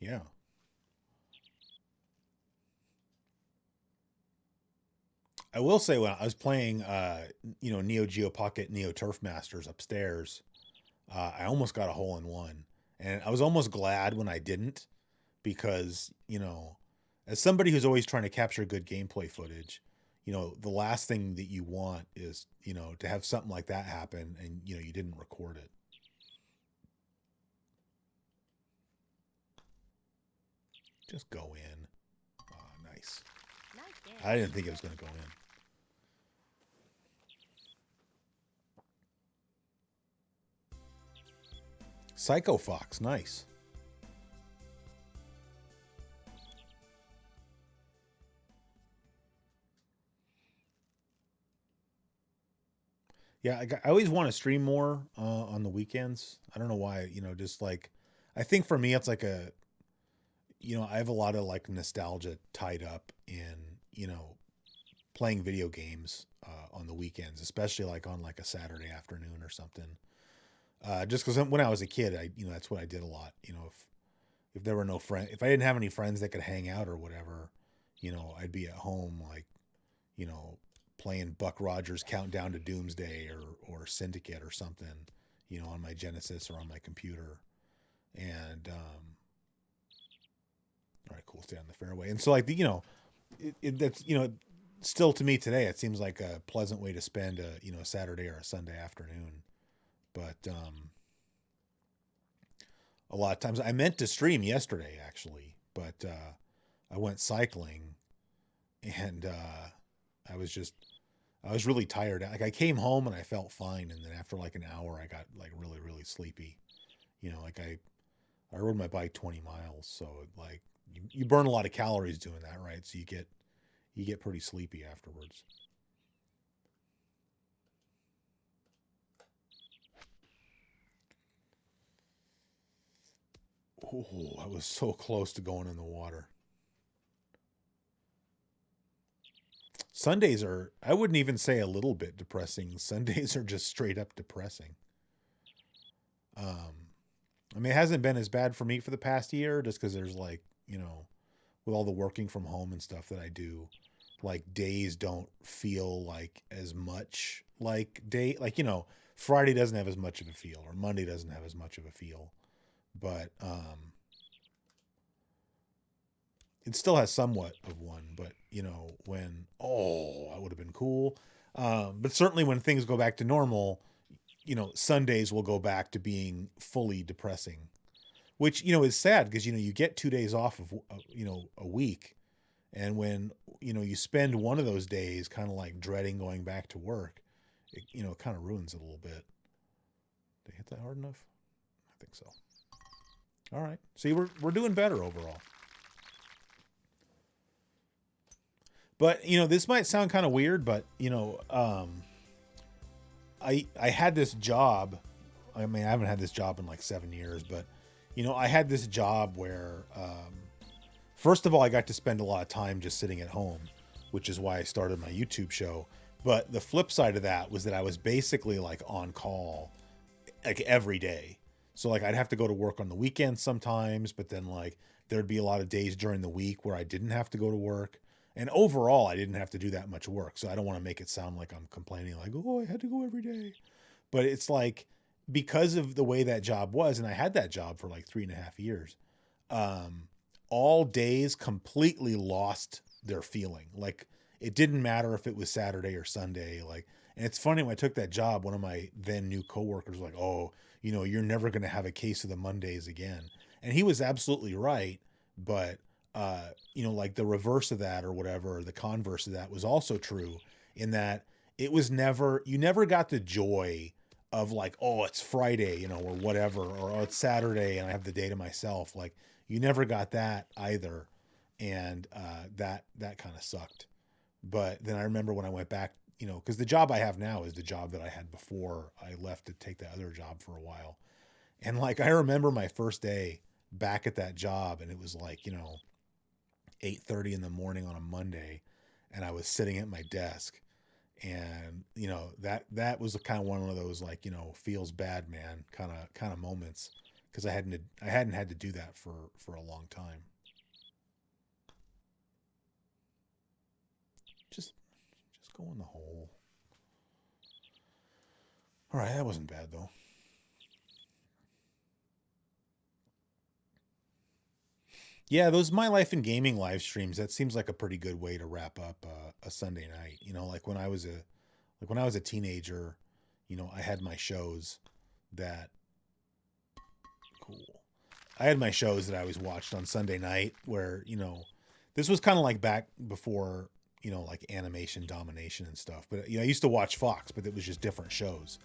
Yeah. I will say, when I was playing, Neo Geo Pocket Neo Turf Masters upstairs, I almost got a hole in one, and I was almost glad when I didn't, because as somebody who's always trying to capture good gameplay footage, the last thing that you want is to have something like that happen, and you didn't record it. Just go in. Oh, nice. Nice I in. didn't think it was going to go in. Psycho Fox, nice. Yeah, I always want to stream more on the weekends. I don't know why, just like, I think for me, it's like I have a lot of like nostalgia tied up in, playing video games on the weekends, especially like on like a Saturday afternoon or something. Just because when I was a kid, that's what I did a lot. If there were no friend, if I didn't have any friends that could hang out or whatever, I'd be at home, like, you know, playing Buck Rogers Countdown to Doomsday or Syndicate or something, on my Genesis or on my computer. And all right, cool, stay on the fairway. And so, like, that's, still to me today, it seems like a pleasant way to spend a Saturday or a Sunday afternoon. But a lot of times I meant to stream yesterday actually, but I went cycling, and I was really tired. Like, I came home and I felt fine, and then after like an hour I got like really really sleepy. Like, I rode my bike 20 miles, so like you burn a lot of calories doing that, right? So you get pretty sleepy afterwards. Oh, I was so close to going in the water. Sundays are, I wouldn't even say a little bit depressing. Sundays are just straight up depressing. Um, I mean, it hasn't been as bad for me for the past year, just because there's like, you know, with all the working from home and stuff that I do, like days don't feel like as much like like, you know, Friday doesn't have as much of a feel, or Monday doesn't have as much of a feel, but it still has somewhat of one. But you know, when, that would have been cool. But certainly when things go back to normal, you know, Sundays will go back to being fully depressing, which, you know, is sad because, you know, you get 2 days off of, you know, a week. And when, you know, you spend one of those days kind of like dreading going back to work, it, you know, kind of ruins it a little bit. Did I hit that hard enough? I think so. All right. See, we're doing better overall. But, you know, this might sound kind of weird, but, you know, I had this job. I mean, I haven't had this job in like 7 years, but, you know, I had this job where, first of all, I got to spend a lot of time just sitting at home, which is why I started my YouTube show. But the flip side of that was that I was basically like on call like every day. So like I'd have to go to work on the weekends sometimes, but then like there'd be a lot of days during the week where I didn't have to go to work. And overall, I didn't have to do that much work. So I don't want to make it sound like I'm complaining like, oh, I had to go every day. But it's like, because of the way that job was, and I had that job for like 3.5 years, all days completely lost their feeling. Like it didn't matter if it was Saturday or Sunday. Like, and it's funny, when I took that job, one of my then new coworkers was like, oh, you know, you're never going to have a case of the Mondays again. And he was absolutely right. But, you know, like the reverse of that or whatever, or the converse of that was also true, in that it was never, you never got the joy of like, oh, it's Friday, you know, or whatever, or oh, it's Saturday and I have the day to myself. Like you never got that either. And that kind of sucked. But then I remember when I went back, you know, because the job I have now is the job that I had before I left to take that other job for a while. And like I remember my first day back at that job, and it was like, you know, 8:30 in the morning on a Monday, and I was sitting at my desk, and you know, that was kind of one of those like, you know, feels bad, man, kind of moments, because I hadn't had to do that for a long time. Just go in the hole. All right, that wasn't bad though. Yeah, those My Life in Gaming live streams, that seems like a pretty good way to wrap up a Sunday night. You know, like when I was a teenager, you know, I had my shows that cool. I had my shows that I always watched on Sunday night where, you know, this was kind of like back before, you know, like animation domination and stuff. But you know, I used to watch Fox, but it was just different shows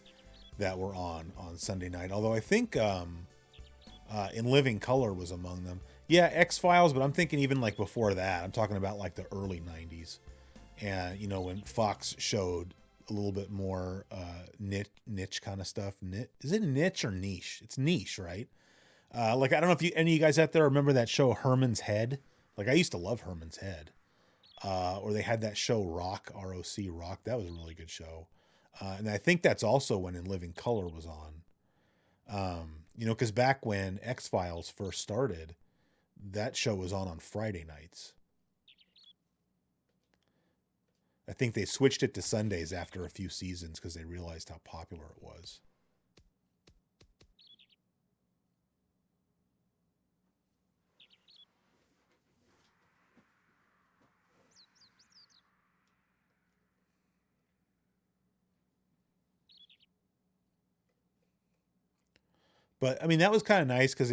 that were on Sunday night. Although I think In Living Color was among them. Yeah, X-Files, but I'm thinking even like before that. I'm talking about like the early 90s. And, you know, when Fox showed a little bit more niche kind of stuff. Is it niche or niche? It's niche, right? Like, I don't know if any of you guys out there remember that show Herman's Head. Like, I used to love Herman's Head. Or they had that show Rock, R-O-C, Rock. That was a really good show. And I think that's also when In Living Color was on. You know, because back when X-Files first started, that show was on Friday nights. I think they switched it to Sundays after a few seasons because they realized how popular it was. But I mean, that was kind of nice because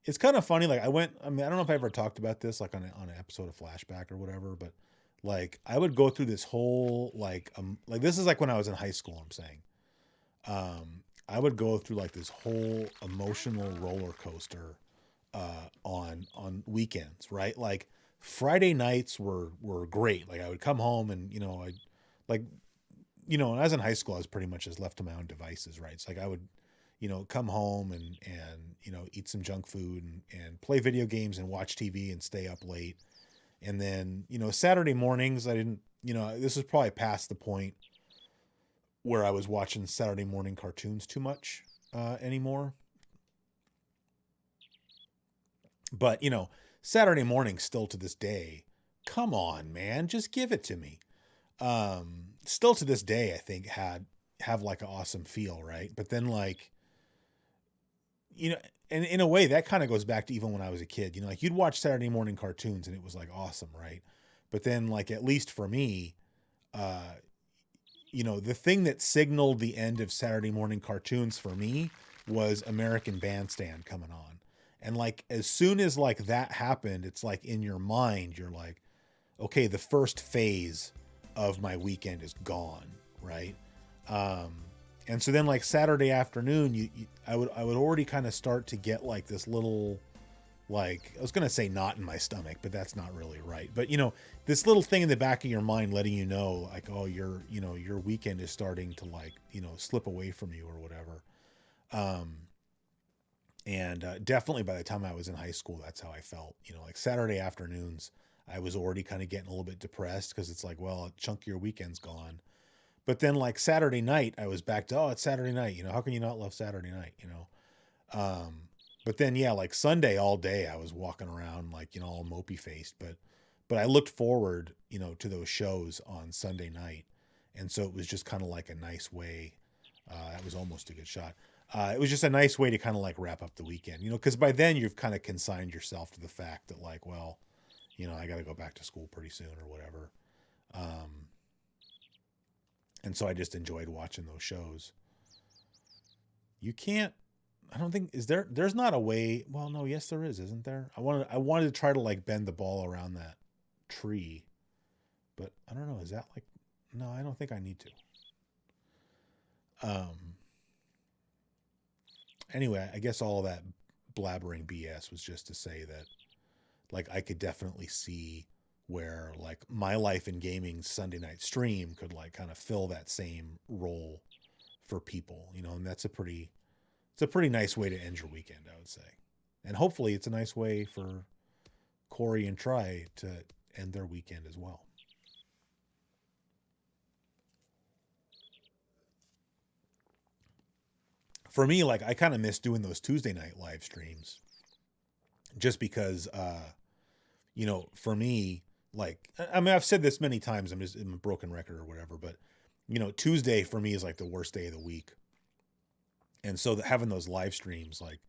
it's kind of funny. Like I mean, I don't know if I ever talked about this like on an episode of Flashback or whatever, but like I would go through this whole like this is like when I was in high school, I'm saying. I would go through like this whole emotional roller coaster on weekends, right? Like Friday nights were great. Like I would come home and, you know, I like, you know, when I was in high school, I was pretty much just left to my own devices, right? It's like I would, you know, come home and you know, eat some junk food and play video games and watch TV and stay up late. And then, you know, Saturday mornings, I didn't, you know, this was probably past the point where I was watching Saturday morning cartoons too much anymore. But, you know, Saturday morning still to this day. Come on, man, just give it to me. Still to this day, I think have like an awesome feel, right? But then like, you know, and in a way that kind of goes back to even when I was a kid, you know, like you'd watch Saturday morning cartoons and it was like awesome, right? But then like, at least for me, you know, the thing that signaled the end of Saturday morning cartoons for me was American Bandstand coming on. And like, as soon as like that happened, it's like in your mind, you're like, okay, the first phase of my weekend is gone. Right. And so then like Saturday afternoon, I would already kind of start to get like this little, like, I was going to say knot in my stomach, but that's not really right. But, you know, this little thing in the back of your mind letting you know, like, oh, your weekend is starting to like, you know, slip away from you or whatever. Definitely by the time I was in high school, that's how I felt. You know, like Saturday afternoons, I was already kind of getting a little bit depressed because it's like, well, a chunk of your weekend's gone. But then like Saturday night, I was back to, oh, it's Saturday night. You know, how can you not love Saturday night? You know? But then, yeah, like Sunday all day, I was walking around like, you know, all mopey faced, but I looked forward, you know, to those shows on Sunday night. And so it was just kind of like a nice way. That was almost a good shot. It was just a nice way to kind of like wrap up the weekend, you know, because by then you've kind of consigned yourself to the fact that like, well, you know, I got to go back to school pretty soon or whatever. And so I just enjoyed watching those shows. You can't, I don't think, there's not a way. Well, no, yes, there is, isn't there? I wanted to try to like bend the ball around that tree, but I don't know. Is that like, no, I don't think I need to. Anyway, I guess all of that blabbering BS was just to say that like, I could definitely see where like my life in gaming Sunday night stream could like kind of fill that same role for people, you know, and it's a pretty nice way to end your weekend, I would say. And hopefully it's a nice way for Corey and Try to end their weekend as well. For me, like I kind of miss doing those Tuesday night live streams just because, you know, for me, like, I mean, I've said this many times, I'm a broken record or whatever, but you know, Tuesday for me is like the worst day of the week. And so having those live streams, like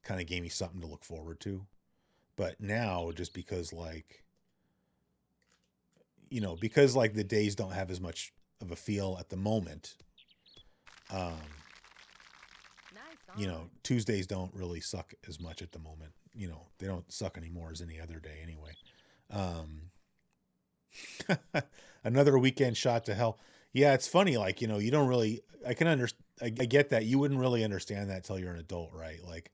kind of gave me something to look forward to. But now just because like, you know, because like the days don't have as much of a feel at the moment, you know, Tuesdays don't really suck as much at the moment. You know, they don't suck anymore as any other day anyway. Another weekend shot to hell. Yeah, it's funny. Like, you know, you don't really, I can understand. I get that. You wouldn't really understand that till you're an adult, right? Like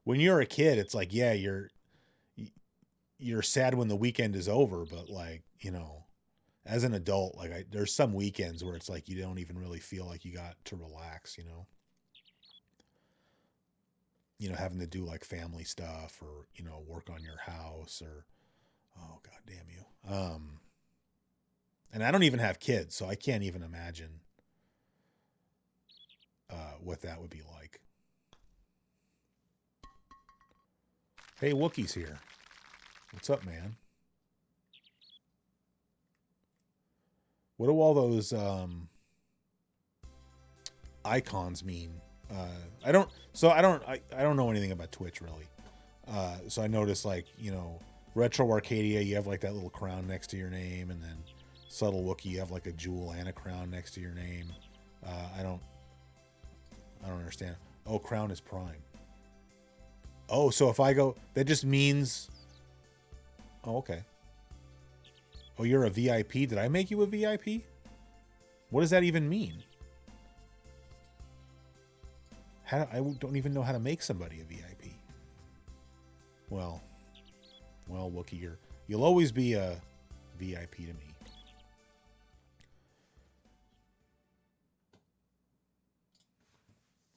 when you're a kid, it's like, yeah, you're sad when the weekend is over, but like, you know, as an adult, like there's some weekends where it's like, you don't even really feel like you got to relax, you know, having to do like family stuff or, you know, work on your house or, oh, God damn you. And I don't even have kids, so I can't even imagine what that would be like. Hey, Wookie's here. What's up, man? What do all those icons mean? I don't know anything about Twitch really. So I noticed like, you know, Retro Arcadia, you have like that little crown next to your name, and then Subtle Wookie, you have like a jewel and a crown next to your name. I don't understand. Oh, crown is prime. Oh, so if I go, that just means, oh, okay. Oh, you're a VIP. Did I make you a VIP? What does that even mean? I don't even know how to make somebody a VIP. Well, Wookie, you'll always be a VIP to me.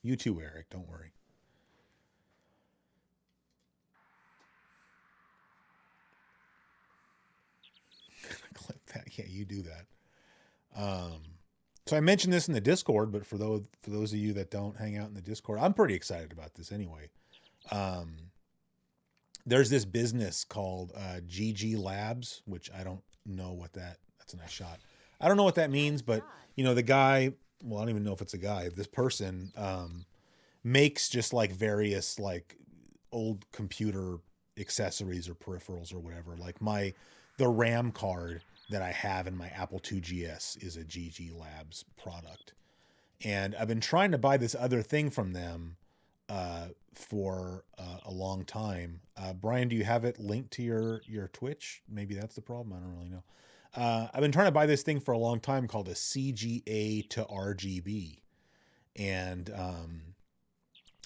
You too, Eric. Don't worry. Clip that. Yeah, you do that. So I mentioned this in the Discord, but for those of you that don't hang out in the Discord, I'm pretty excited about this anyway. there's this business called GG Labs, which I don't know what that's a nice shot. I don't know what that means, but the guy, well, I don't even know if it's a guy. This person makes just like various like old computer accessories or peripherals or whatever. Like the RAM card that I have in my Apple II GS is a GG Labs product. And I've been trying to buy this other thing from them for a long time. Brian, do you have it linked to your Twitch? Maybe that's the problem. I don't really know. I've been trying to buy this thing for a long time called a CGA to RGB. And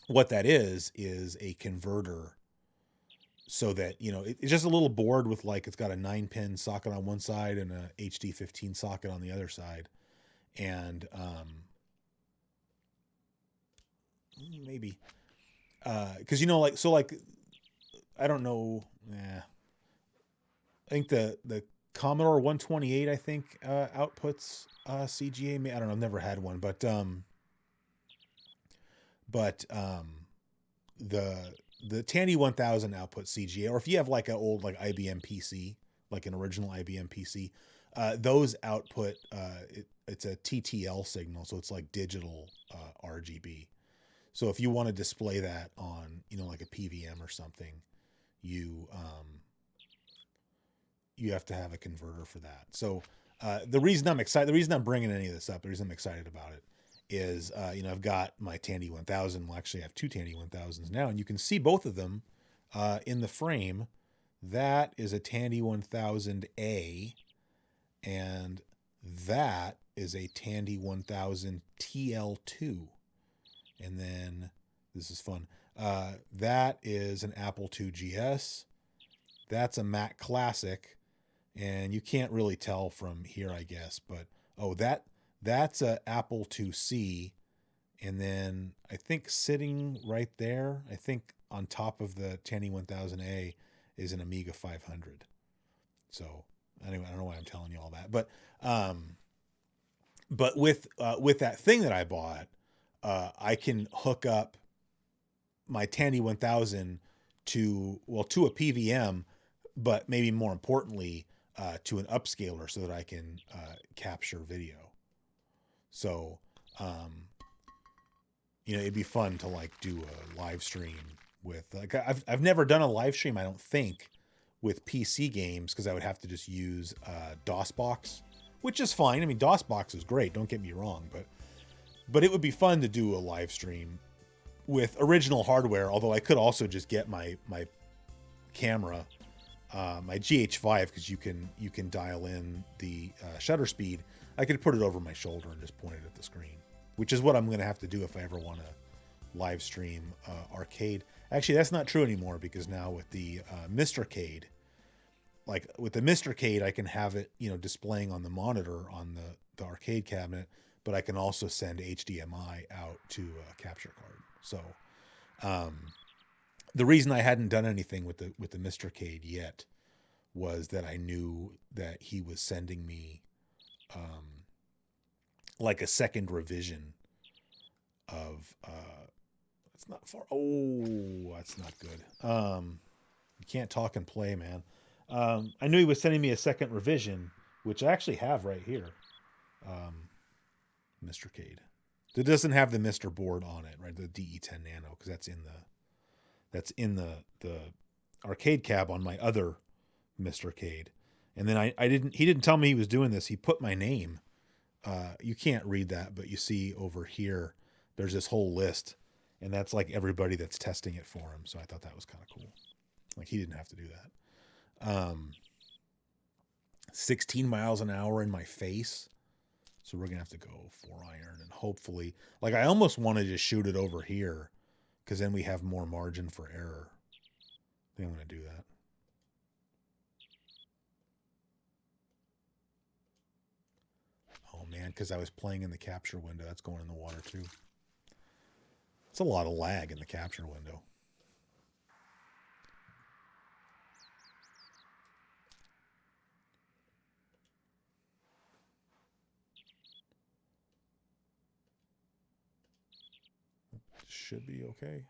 what that is a converter so that, it's just a little board with like, it's got a 9-pin socket on one side and a HD 15 socket on the other side. And maybe because I don't know. I think the Commodore 128 I think outputs CGA. I don't know. I've never had one, but the Tandy 1000 outputs CGA, or if you have like an old like IBM PC, like an original IBM PC, those output it's a TTL signal, so it's like digital RGB. So if you want to display that on, like a PVM or something, you have to have a converter for that. So the reason I'm bringing any of this up, the reason I'm excited about it is, I've got my Tandy 1000. Well, actually I have two Tandy 1000s now, and you can see both of them in the frame. That is a Tandy 1000A, and that is a Tandy 1000 TL2. And then this is fun. That is an Apple II GS. That's a Mac Classic, and you can't really tell from here, I guess. But that's a Apple IIc, and then I think sitting right there, I think on top of the Tandy 1000A is an Amiga 500. So anyway, I don't know why I'm telling you all that, but with that thing that I bought. I can hook up my Tandy 1000 to a PVM, but maybe more importantly, to an upscaler so that I can capture video. So, it'd be fun to like do a live stream with like, I've never done a live stream, I don't think, with PC games, because I would have to just use DOSBox, which is fine. I mean, DOSBox is great, don't get me wrong, but it would be fun to do a live stream with original hardware, although I could also just get my camera, my GH5, because you can dial in the shutter speed. I could put it over my shoulder and just point it at the screen, which is what I'm going to have to do if I ever want to live stream arcade. Actually, that's not true anymore, because now with the Mistercade, like with the Mistercade, I can have it, displaying on the monitor on the arcade cabinet, but I can also send HDMI out to a capture card. So the reason I hadn't done anything with the Mistercade yet was that I knew that he was sending me like a second revision of it's not far. Oh, that's not good. You can't talk and play, man. I knew he was sending me a second revision, which I actually have right here. Mistercade. It doesn't have the Mister board on it, right? The DE10 Nano, because that's in the arcade cab on my other Mistercade. And then he didn't tell me he was doing this. He put my name. You can't read that, but you see over here, there's this whole list, and that's like everybody that's testing it for him. So I thought that was kind of cool. Like, he didn't have to do that. 16 miles an hour in my face. So we're going to have to go 4-iron, and hopefully, like, I almost want to just shoot it over here, because then we have more margin for error. I think I'm going to do that. Oh man, because I was playing in the capture window. That's going in the water too. It's a lot of lag in the capture window. Should be okay.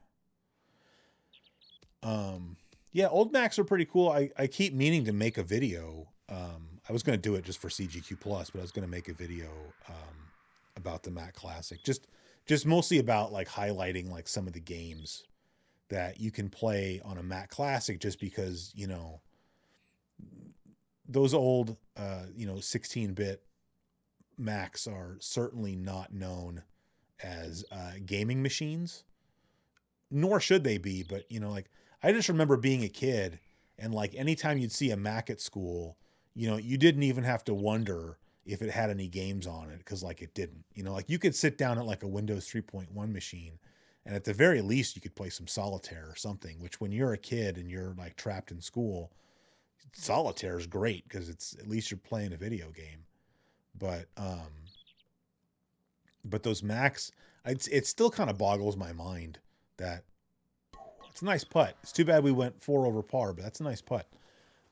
Yeah, old Macs are pretty cool. I keep meaning to make a video. I was going to do it just for CGQ Plus, but I was going to make a video about the Mac Classic. Just mostly about like highlighting like some of the games that you can play on a Mac Classic, just because, you know, those old, 16-bit Macs are certainly not known as gaming machines, nor should they be. But, you know, like I just remember being a kid and like anytime you'd see a Mac at school, you know, you didn't even have to wonder if it had any games on it, because like it didn't. You know, like you could sit down at like a Windows 3.1 machine and at the very least you could play some solitaire or something, which when you're a kid and you're like trapped in school, solitaire is great because it's at least you're playing a video game. But those Macs, it still kind of boggles my mind that it's a nice putt. It's too bad we went 4 over par, but that's a nice putt.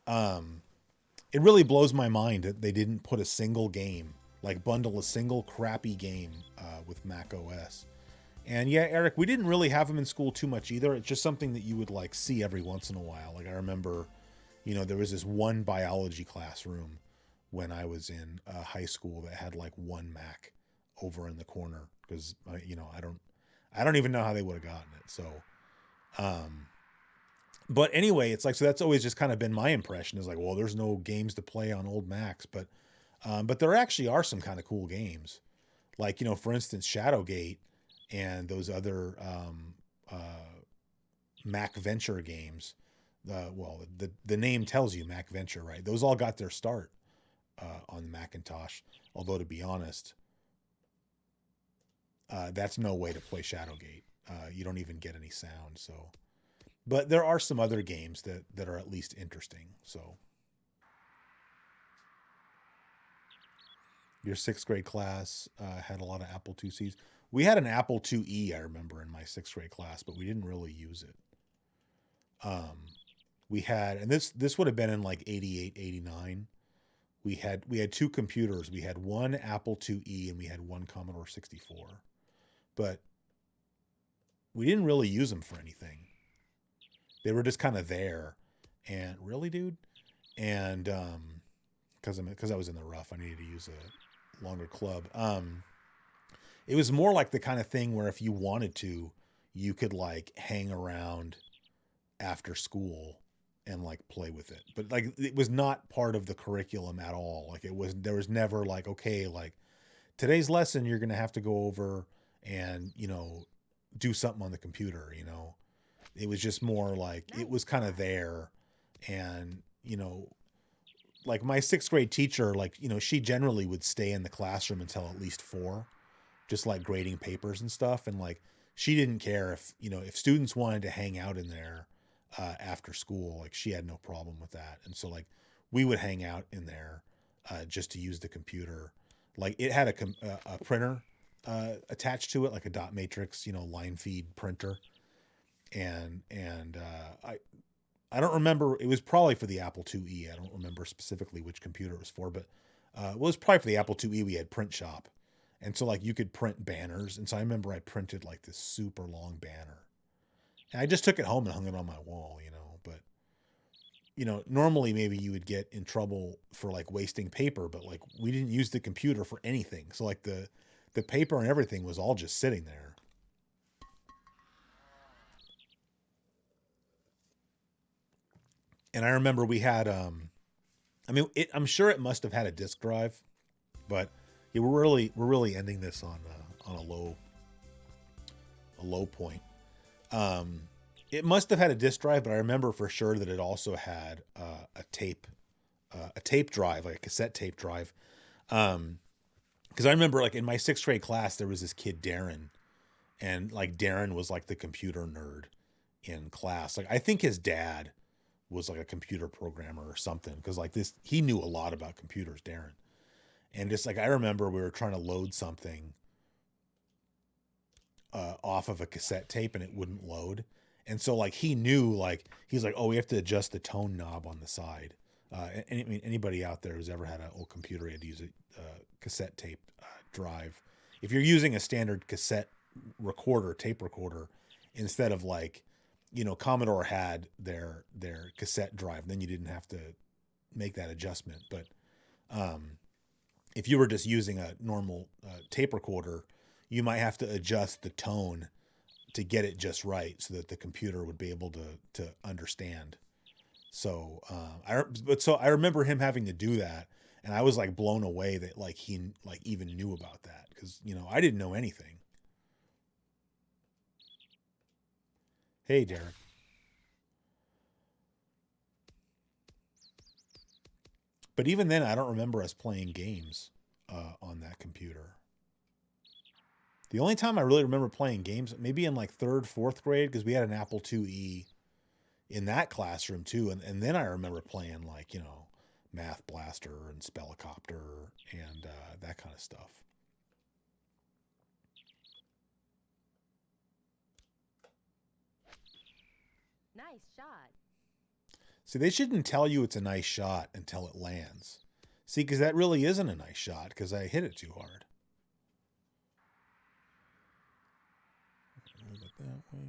It really blows my mind that they didn't put a single game, like bundle a single crappy game with Mac OS. And yeah, Eric, we didn't really have them in school too much either. It's just something that you would like see every once in a while. Like I remember, you know, there was this one biology classroom when I was in high school that had like one Mac over in the corner because, you know, I don't even know how they would have gotten it. So, but anyway, it's like, so that's always just kind of been my impression is like, well, there's no games to play on old Macs, but there actually are some kind of cool games. Like, you know, for instance, Shadowgate and those other Mac Venture games. The name tells you Mac Venture, right? Those all got their start on the Macintosh. Although to be honest, that's no way to play Shadowgate. You don't even get any sound. So, but there are some other games that are at least interesting. So, your 6th grade class had a lot of Apple IIcs. We had an Apple IIe, I remember, in my 6th grade class, but we didn't really use it. We had, and this would have been in like 88, 89. We had 2 computers. We had one Apple IIe and we had one Commodore 64, but we didn't really use them for anything. They were just kind of there. And really, dude? And because I was in the rough, I needed to use a longer club. It was more like the kind of thing where if you wanted to, you could like hang around after school and like play with it. But like it was not part of the curriculum at all. Like there was never like, okay, like today's lesson you're going to have to go over and, you know, do something on the computer, you know. It was just more like it was kind of there. And, you know, like my 6th grade teacher, like, you know, she generally would stay in the classroom until at least 4, just like grading papers and stuff. And like, she didn't care if, you know, if students wanted to hang out in there after school, like she had no problem with that. And so like we would hang out in there just to use the computer. Like it had a printer attached to it, like a dot matrix, you know, line feed printer. And I don't remember, it was probably for the Apple IIe. I don't remember specifically which computer it was for, but it was probably for the Apple IIe. We had Print Shop. And so like you could print banners. And so I remember I printed like this super long banner. And I just took it home and hung it on my wall, you know. But, you know, normally maybe you would get in trouble for like wasting paper, but like we didn't use the computer for anything. So like the paper and everything was all just sitting there. And I remember we had, I'm sure it must have had a disk drive, but yeah, we're really ending this on a low point. It must have had a disk drive, but I remember for sure that it also had a tape drive, like a cassette tape drive. Because I remember like in my 6th grade class, there was this kid, Darren, and like Darren was like the computer nerd in class. Like I think his dad was like a computer programmer or something. Cause like he knew a lot about computers, Darren. And just like, I remember we were trying to load something off of a cassette tape and it wouldn't load. And so like, he knew like, he's like, oh, we have to adjust the tone knob on the side. Anybody out there who's ever had an old computer, had to use a cassette tape drive. If you're using a standard cassette recorder, tape recorder, instead of like Commodore had their cassette drive. Then you didn't have to make that adjustment. But if you were just using a normal tape recorder, you might have to adjust the tone to get it just right so that the computer would be able to understand. So I remember him having to do that, and I was like blown away that like he like even knew about that, because I didn't know anything. Hey, Derek. But even then, I don't remember us playing games on that computer. The only time I really remember playing games, maybe in like third, fourth grade, because we had an Apple IIe in that classroom too. And then I remember playing like, Math Blaster and Spellicopter and that kind of stuff. Nice shot. See, they shouldn't tell you it's a nice shot until it lands. See, because that really isn't a nice shot because I hit it too hard. Move it that way.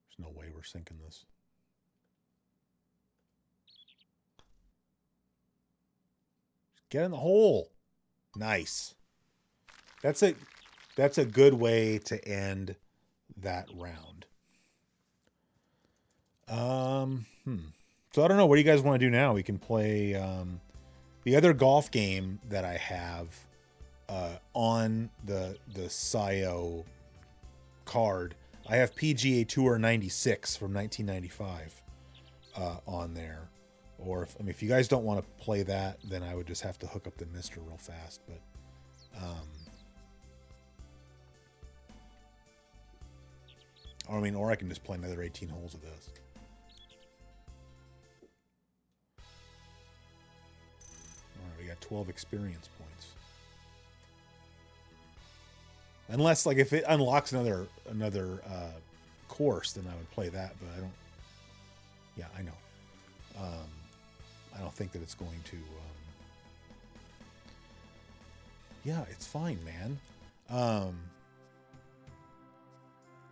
There's no way we're sinking this. Get in the hole. Nice. That's a good way to end that round. So I don't know. What do you guys want to do now? We can play the other golf game that I have on the SIO card. I have PGA Tour 96 from 1995 on there. Or if you guys don't want to play that, then I would just have to hook up the Mister real fast. But or I can just play another 18 holes of this. All right, we got 12 experience points. Unless, like, if it unlocks another course, then I would play that. But I don't. Yeah, I know. I don't think that it's going to. Yeah, it's fine, man.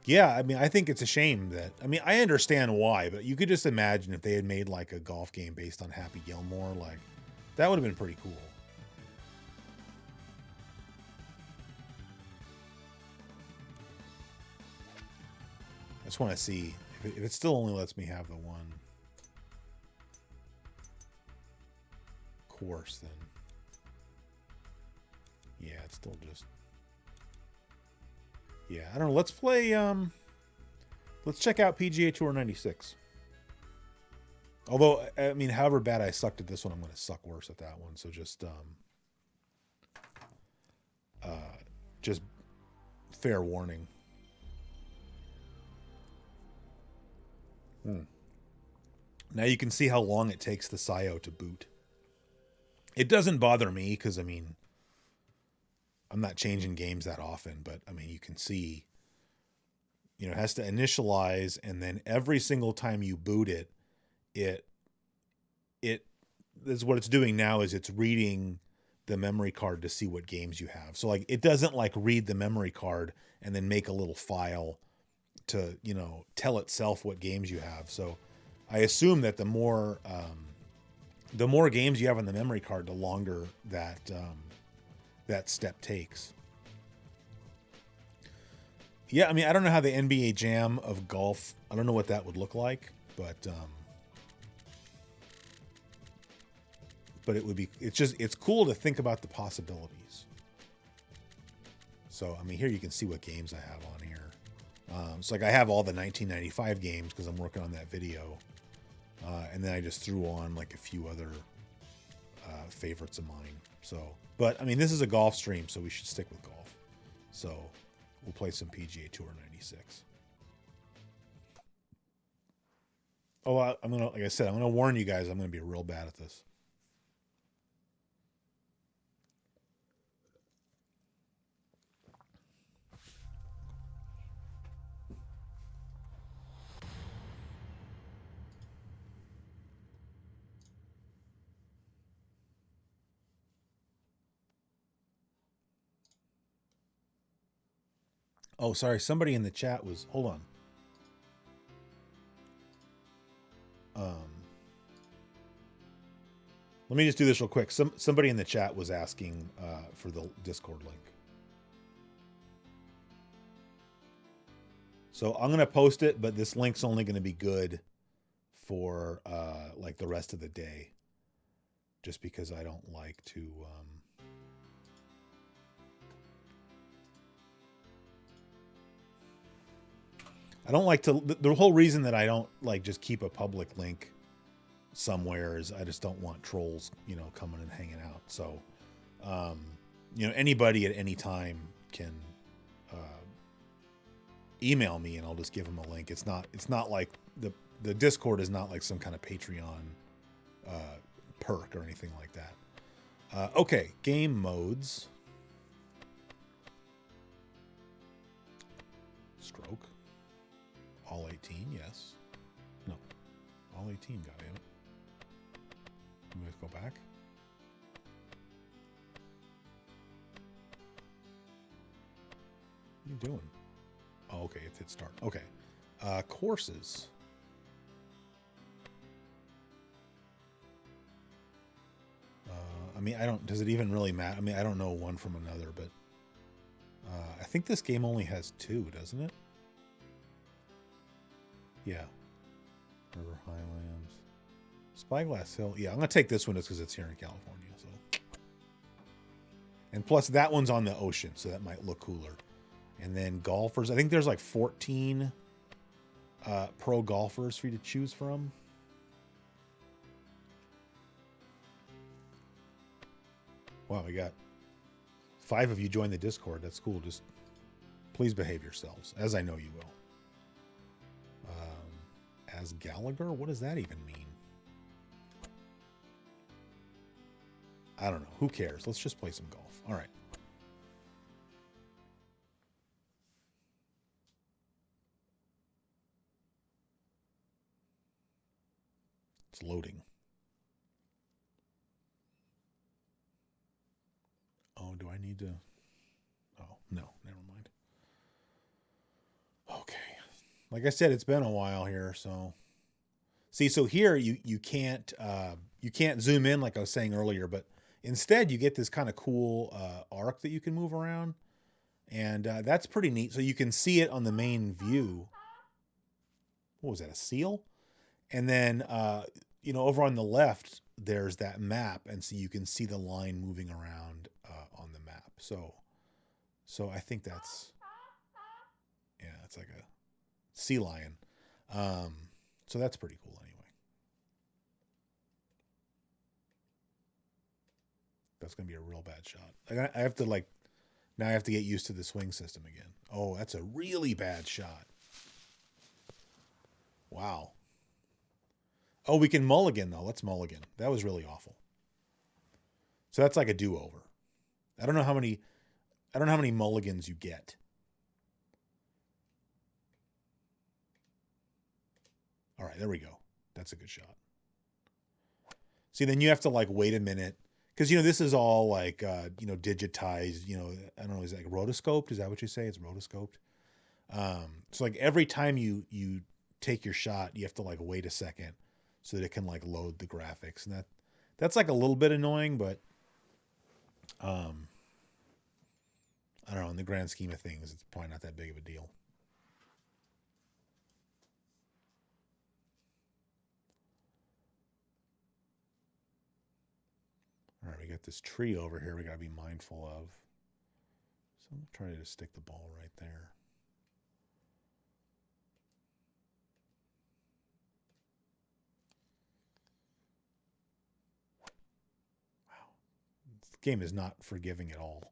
Yeah, I think it's a shame that. I understand why, but you could just imagine if they had made like a golf game based on Happy Gilmore, like that would have been pretty cool. I just want to see if it still only lets me have the one course, then yeah, it's still just I don't know. Let's play let's check out PGA Tour 96. Although however bad I sucked at this one, I'm going to suck worse at that one, so just fair warning. Now you can see how long it takes the SIO to boot. It doesn't bother me because, I'm not changing games that often, but, you can see, it has to initialize, and then every single time you boot it, is what it's doing now is it's reading the memory card to see what games you have. So, like, it doesn't, like, read the memory card and then make a little file to, tell itself what games you have. So I assume that the more games you have on the memory card, the longer that step takes. Yeah, I don't know how the NBA Jam of golf, I don't know what that would look like, but it would be, it's cool to think about the possibilities. So, here you can see what games I have on here. So like I have all the 1995 games because I'm working on that video. And then I just threw on like a few other favorites of mine. So, but this is a golf stream, so we should stick with golf. So we'll play some PGA Tour 96. Oh, like I said, I'm gonna warn you guys, I'm gonna be real bad at this. Oh, sorry. Somebody in the chat was. Hold on. Let me just do this real quick. Somebody in the chat was asking for the Discord link. So I'm going to post it, but this link's only going to be good for like the rest of the day. Just because I don't like to... I don't like to... The whole reason that I don't like just keep a public link somewhere is I just don't want trolls, you know, coming and hanging out. So, you know, anybody at any time can email me and I'll just give them a link. It's not like the Discord is not like some kind of Patreon perk or anything like that. Okay, game modes. Stroke. All 18, yes. No. All 18, goddammit. Let's go back. What are you doing? Oh, okay, it's hit start. Okay. Courses. I mean, does it even really matter? I mean, I don't know one from another, but I think this game only has 2, doesn't it? Yeah. River Highlands. Spyglass Hill. Yeah, I'm going to take this one just because it's here in California. So, and plus that one's on the ocean, so that might look cooler. And then golfers. I think there's like 14 pro golfers for you to choose from. Wow, we got 5 of you join the Discord. That's cool. Just please behave yourselves, as I know you will. As Gallagher? What does that even mean? I don't know. Who cares? Let's just play some golf. All right. It's loading. Oh, do I need to? Oh, no. Never mind. Okay. Like I said, it's been a while here, so see. So here you can't zoom in like I was saying earlier, but instead you get this kind of cool arc that you can move around, and that's pretty neat. So you can see it on the main view. What was that? A seal? And then you know, over on the left there's that map, and so you can see the line moving around on the map. So I think that's it's like a sea lion. So that's pretty cool anyway. That's going to be a real bad shot. I have to now I have to get used to the swing system again. Oh, that's a really bad shot. Wow. Oh, we can mulligan though. Let's mulligan. That was really awful. So that's like a do-over. I don't know how many mulligans you get. All right, there we go. That's a good shot. See, then you have to like wait a minute because, you know, this is all like, you know, digitized, you know, I don't know, is it like rotoscoped? Is that what you say? It's rotoscoped. So like every time you take your shot, you have to like wait a second so that it can like load the graphics. And that's like a little bit annoying, but I don't know, in the grand scheme of things, it's probably not that big of a deal. All right, we got this tree over here we got to be mindful of. So I'm trying to stick the ball right there. Wow. This game is not forgiving at all.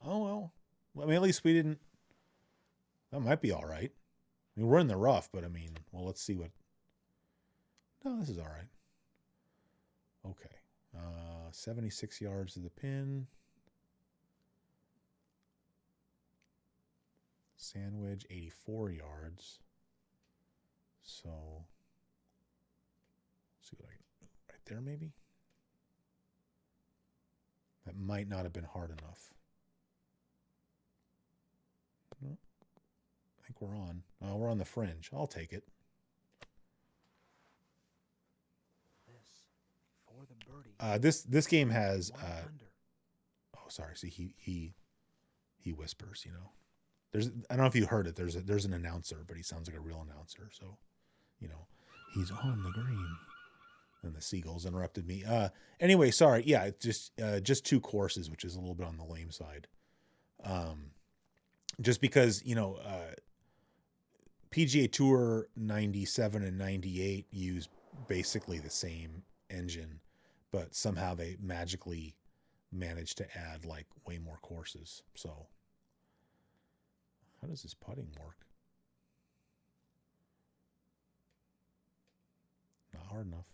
Oh, well. I mean, at least we didn't... That might be all right. I mean, we're in the rough, but I mean, well, let's see what... No, this is all right. Okay. 76 yards to the pin. Sandwich, 84 yards. So, let's see what I can... Right there, maybe? That might not have been hard enough. No, we're on. We're on the fringe. I'll take it. This game has. Oh, sorry. See, he whispers. You know, I don't know if you heard it. There's an announcer, but he sounds like a real announcer. So, you know, he's on the green. And the seagulls interrupted me. Anyway, sorry. Yeah, just 2 courses, which is a little bit on the lame side. Just because, you know, PGA Tour 97 and 98 use basically the same engine, but somehow they magically managed to add like way more courses. So how does this putting work? Not hard enough.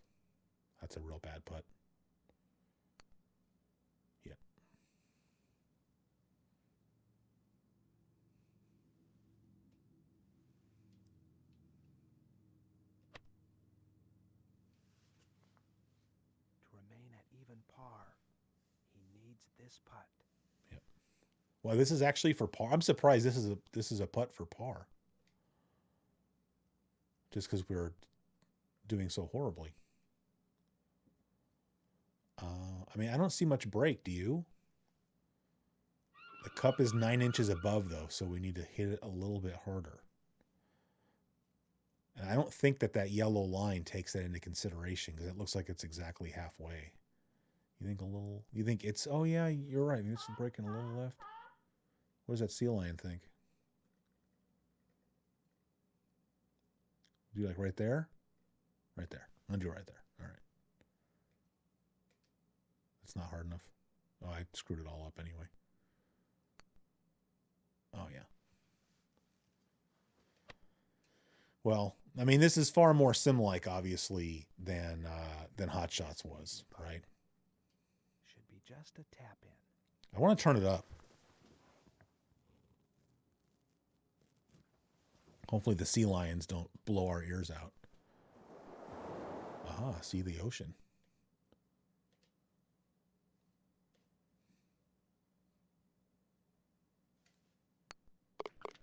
That's a real bad putt. Yeah. To remain at even par, he needs this putt. Yep. Well, this is actually for par. I'm surprised this is a putt for par. Just because we're doing so horribly. I mean, I don't see much break, do you? The cup is 9 inches above, though, so we need to hit it a little bit harder. And I don't think that yellow line takes that into consideration because it looks like it's exactly halfway. You think it's, oh yeah, you're right. Maybe it's breaking a little left. What does that sea lion think? Do you like right there? Right there. I'll do right there. All right. It's not hard enough. Oh, I screwed it all up anyway. Oh, yeah. Well, I mean, this is far more sim-like, obviously, than Hot Shots was, right? Should be just a tap in. I want to turn it up. Hopefully the sea lions don't blow our ears out. Aha, see the ocean.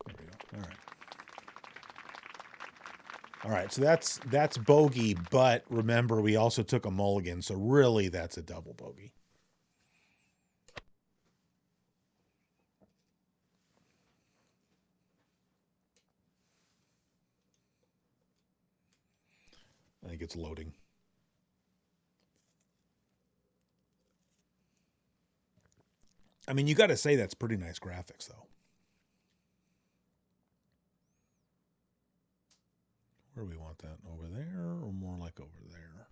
There we go. All right. All right, so that's bogey, but remember we also took a mulligan, so really that's a double bogey. I think it's loading. I mean, you got to say that's pretty nice graphics, though. Where do we want that? Over there or more like over there?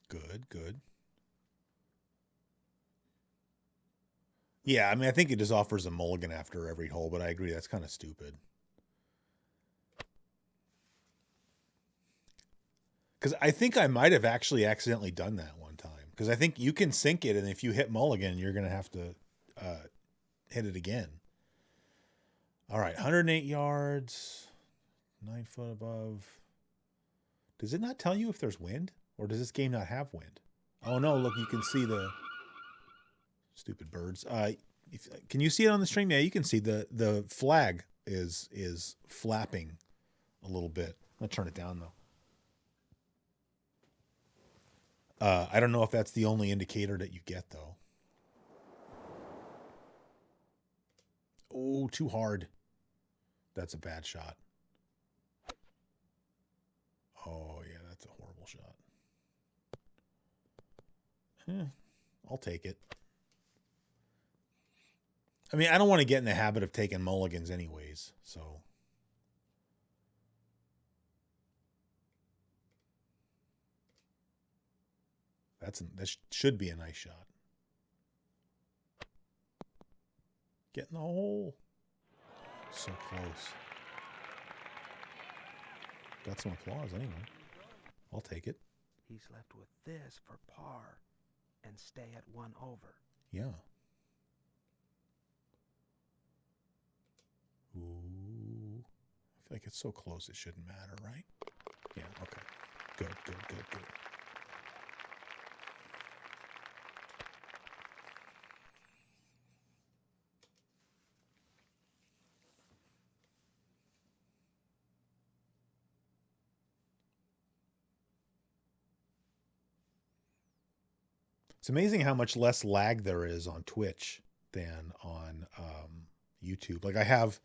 Good, good. Yeah, I mean, I think it just offers a mulligan after every hole, but I agree, that's kind of stupid. Because I think I might have actually accidentally done that one time. Because I think you can sink it, and if you hit mulligan, you're going to have to hit it again. All right, 108 yards, 9 foot above. Does it not tell you if there's wind? Or does this game not have wind? Oh, no, look, you can see the... Stupid birds. Can you see it on the stream? Yeah, you can see the flag is flapping a little bit. I'll turn it down, though. I don't know if that's the only indicator that you get, though. Oh, too hard. That's a bad shot. Oh, yeah, that's a horrible shot. I'll take it. I mean, I don't want to get in the habit of taking mulligans anyways, so. That should be a nice shot. Get in the hole. So close. Got some applause anyway. I'll take it. He's left with this for par and stay at 1 over. Yeah. Ooh. Like, it's so close it shouldn't matter, right? Yeah, okay. Good. It's amazing how much less lag there is on Twitch than on YouTube. Like, I have,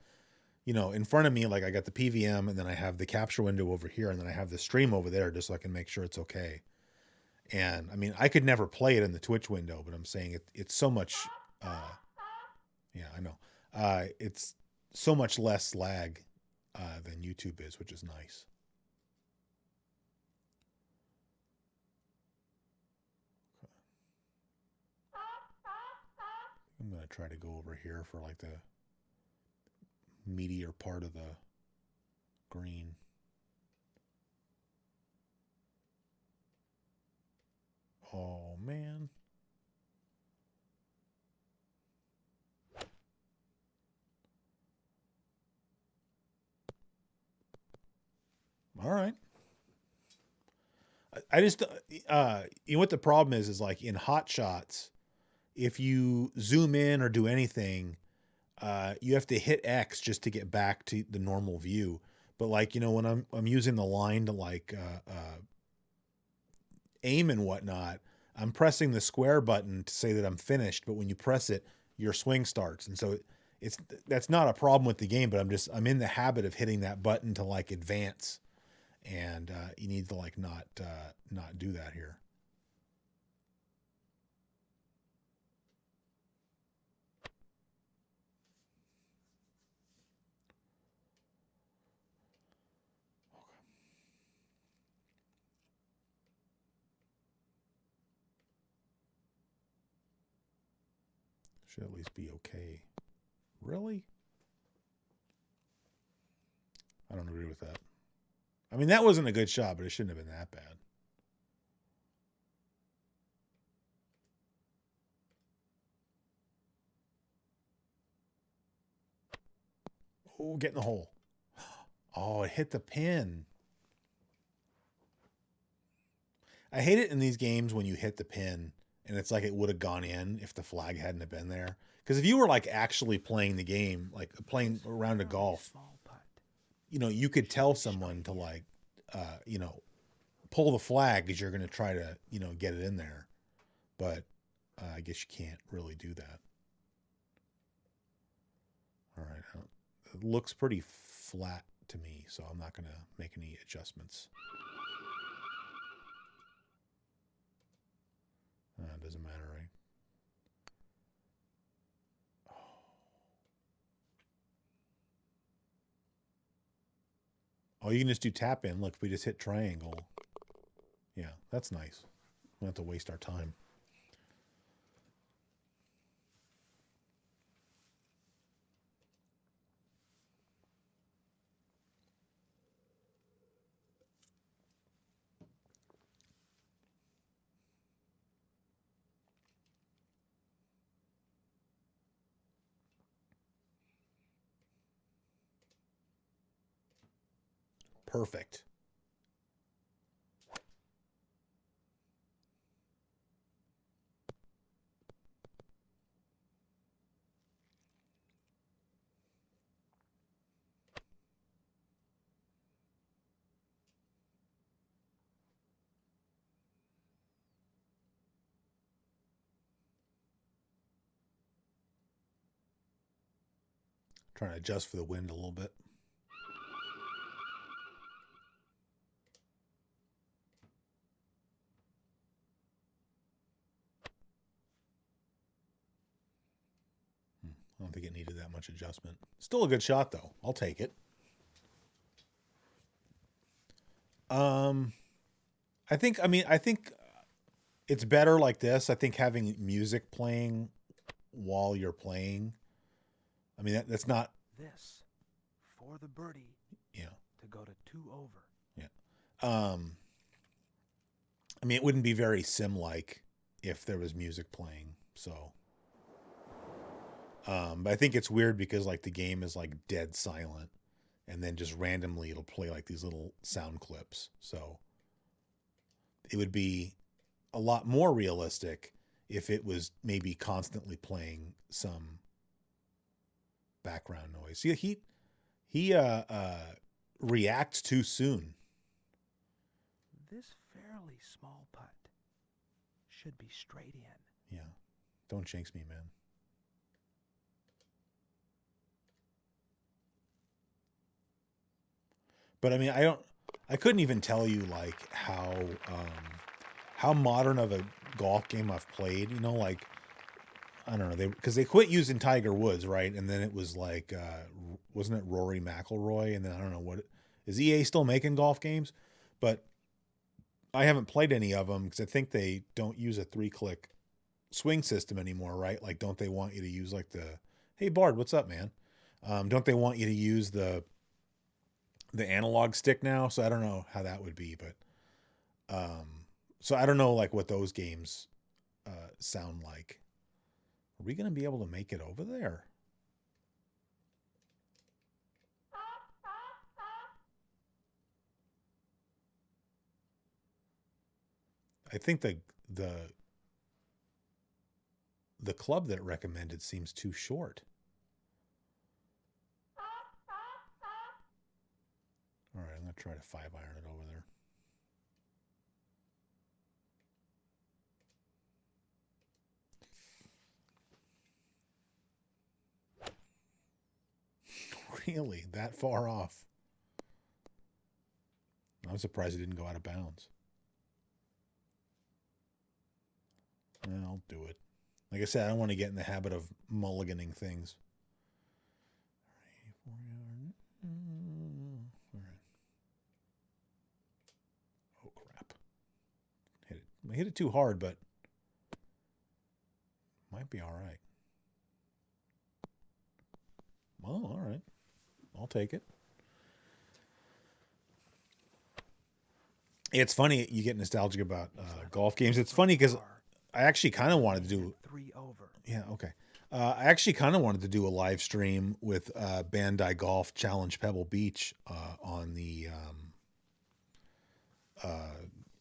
in front of me, like, I got the PVM, and then I have the capture window over here, and then I have the stream over there just so I can make sure it's okay. And I mean, I could never play it in the Twitch window, but I'm saying it's so much. Yeah, I know. It's so much less lag than YouTube is, which is nice. I'm going to try to go over here for like the meatier part of the green. Oh, man. All right. I just, what the problem is like in hot shots, if you zoom in or do anything, you have to hit X just to get back to the normal view. But like, when I'm using the line to like, aim and whatnot, I'm pressing the square button to say that I'm finished. But when you press it, your swing starts. And so that's not a problem with the game, but I'm in the habit of hitting that button to like advance. And you need to like not do that here. Should at least be okay. Really? I don't agree with that. I mean, that wasn't a good shot, but it shouldn't have been that bad. Oh, get in the hole. Oh, it hit the pin. I hate it in these games when you hit the pin and it's like it would have gone in if the flag hadn't have been there. Because if you were like actually playing the game, like playing a round of golf, you could tell someone to like, pull the flag because you're going to try to, get it in there. But I guess you can't really do that. All right. It looks pretty flat to me, so I'm not going to make any adjustments. It doesn't matter, right? Oh, you can just do tap in. Look, if we just hit triangle. Yeah, that's nice. We don't have to waste our time. Perfect. Trying to adjust for the wind a little bit. I don't think it needed that much adjustment. Still a good shot, though. I'll take it. I think it's better like this. I think having music playing while you're playing. I mean, that's not. This for the birdie. Yeah. To go to 2 over. Yeah. I mean, it wouldn't be very sim-like if there was music playing. So. But I think it's weird because like the game is like dead silent, and then just randomly it'll play like these little sound clips. So it would be a lot more realistic if it was maybe constantly playing some background noise. See, he reacts too soon. This fairly small putt should be straight in. Yeah. Don't jinx me, man. But I mean, I couldn't even tell you like how modern of a golf game I've played, you know, like, I don't know, because they quit using Tiger Woods, right? And then it was like, wasn't it Rory McIlroy? And then I don't know is EA still making golf games? But I haven't played any of them because I think they don't use a 3-click swing system anymore, right? Like, don't they want you to use like hey Bard, what's up, man? Don't they want you to use the analog stick now? So I don't know how that would be, but so I don't know like what those games sound like. Are we going to be able to make it over there? I think the club that it recommended seems too short. All right, I'm going to try to 5-iron it over there. Really? That far off? I'm surprised it didn't go out of bounds. I'll do it. Like I said, I don't want to get in the habit of mulliganing things. All right. Oh, crap. I hit it too hard, but might be all right. Well, all right. I'll take it. It's funny you get nostalgic about golf games. It's funny because I actually kind of wanted to do 3 over. Yeah, okay. I actually kind of wanted to do a live stream with Bandai Golf Challenge Pebble Beach on the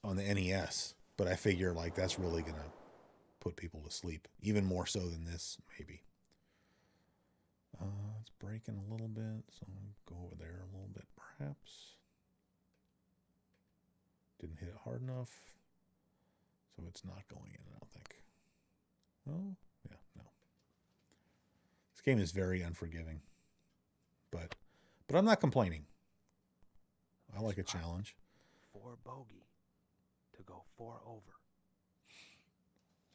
NES, but I figure like that's really gonna put people to sleep, even more so than this, maybe. It's breaking a little bit, so I'll go over there a little bit, perhaps. Didn't hit it hard enough, so it's not going in, I don't think. Oh, yeah, no. This game is very unforgiving, but I'm not complaining. I like a challenge. 4 bogey to go 4 over.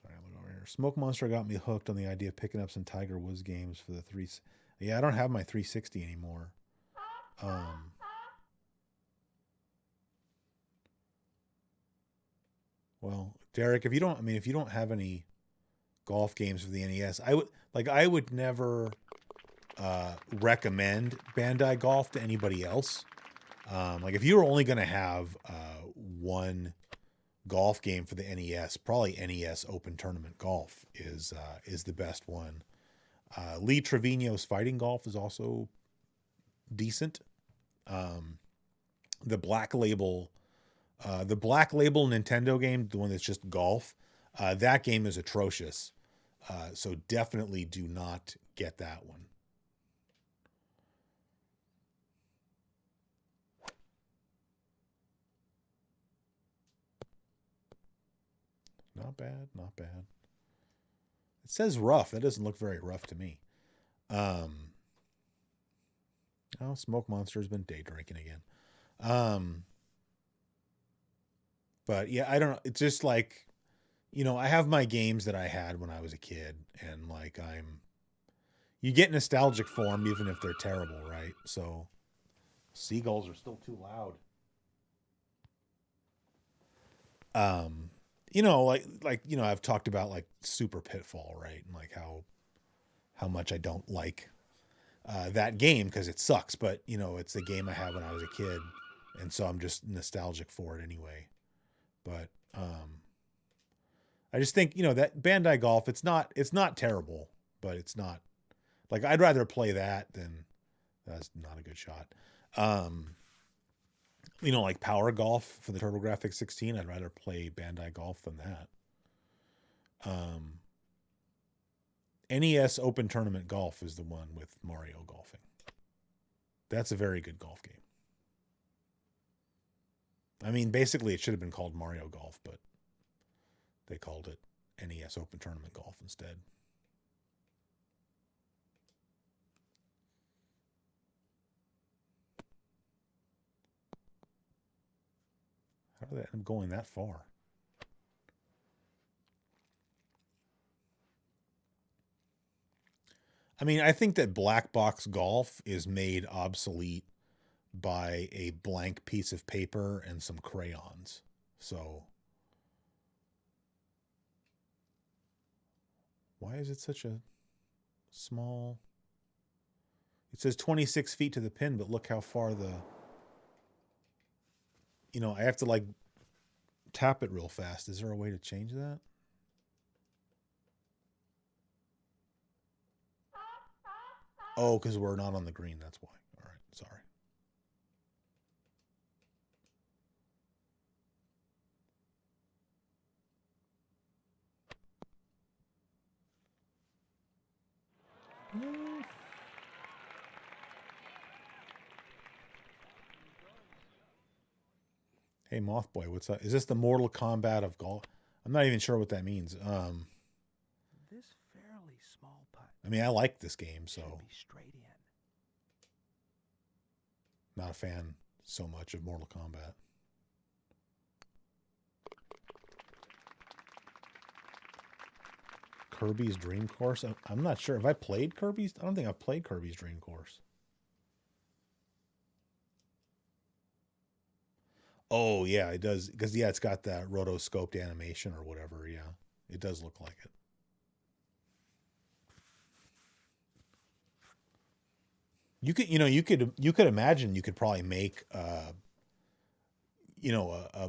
Sorry, I look over here. Smoke Monster got me hooked on the idea of picking up some Tiger Woods games for the 3. Yeah, I don't have my 360 anymore. Well, Derek, if you don't have any golf games for the NES, I would never recommend Bandai Golf to anybody else. Like if you were only going to have one golf game for the NES, probably NES Open Tournament Golf is the best one. Lee Trevino's Fighting Golf is also decent. The Black Label Nintendo game, the one that's just golf, that game is atrocious. So definitely do not get that one. Not bad, not bad. It says rough. That doesn't look very rough to me. Smoke Monster's been day drinking again. But yeah, I don't know. It's just like, I have my games that I had when I was a kid, and like you get nostalgic for them even if they're terrible, right? So seagulls are still too loud. I've talked about like Super Pitfall, right? And like how much I don't like that game because it sucks, but it's the game I had when I was a kid, and so I'm just nostalgic for it anyway. But I just think that Bandai Golf, it's not terrible, but it's not like I'd rather play that than That's not a good shot. Like Power Golf for the TurboGrafx 16, I'd rather play Bandai Golf than that. NES Open Tournament Golf is the one with Mario golfing. That's a very good golf game. I mean, basically it should have been called Mario Golf, but they called it NES Open Tournament Golf instead. How did that end up going that far? I mean, I think that black box golf is made obsolete by a blank piece of paper and some crayons. So why is it such a small? It says 26 feet to the pin, but look how far I have to like tap it real fast. Is there a way to change that? Oh, because we're not on the green. That's why. All right. Sorry. Hey, Mothboy, what's up? Is this the Mortal Kombat of golf? I'm not even sure what that means. This fairly small putt. I mean, I like this game, so Should be straight in. not a fan so much of Mortal Kombat. Kirby's Dream Course? I'm not sure. Have I played Kirby's? I don't think I've played Kirby's Dream Course. Oh, yeah, it does. Because, yeah, it's got that rotoscoped animation or whatever. Yeah, it does look like it. You could imagine you could probably make, a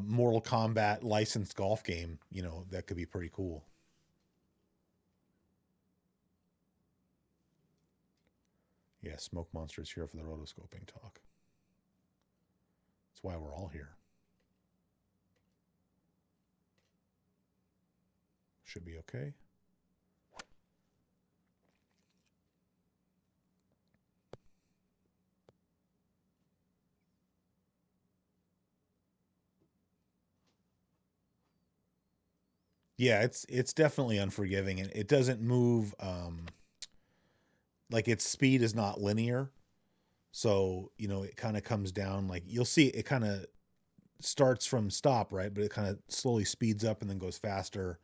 Mortal Kombat licensed golf game, that could be pretty cool. Yeah, Smoke Monster's here for the rotoscoping talk. That's why we're all here. Should be okay. Yeah, it's definitely unforgiving, and it doesn't move. Like its speed is not linear, so it kind of comes down. Like you'll see, it kind of starts from stop, right, but it kind of slowly speeds up and then goes faster.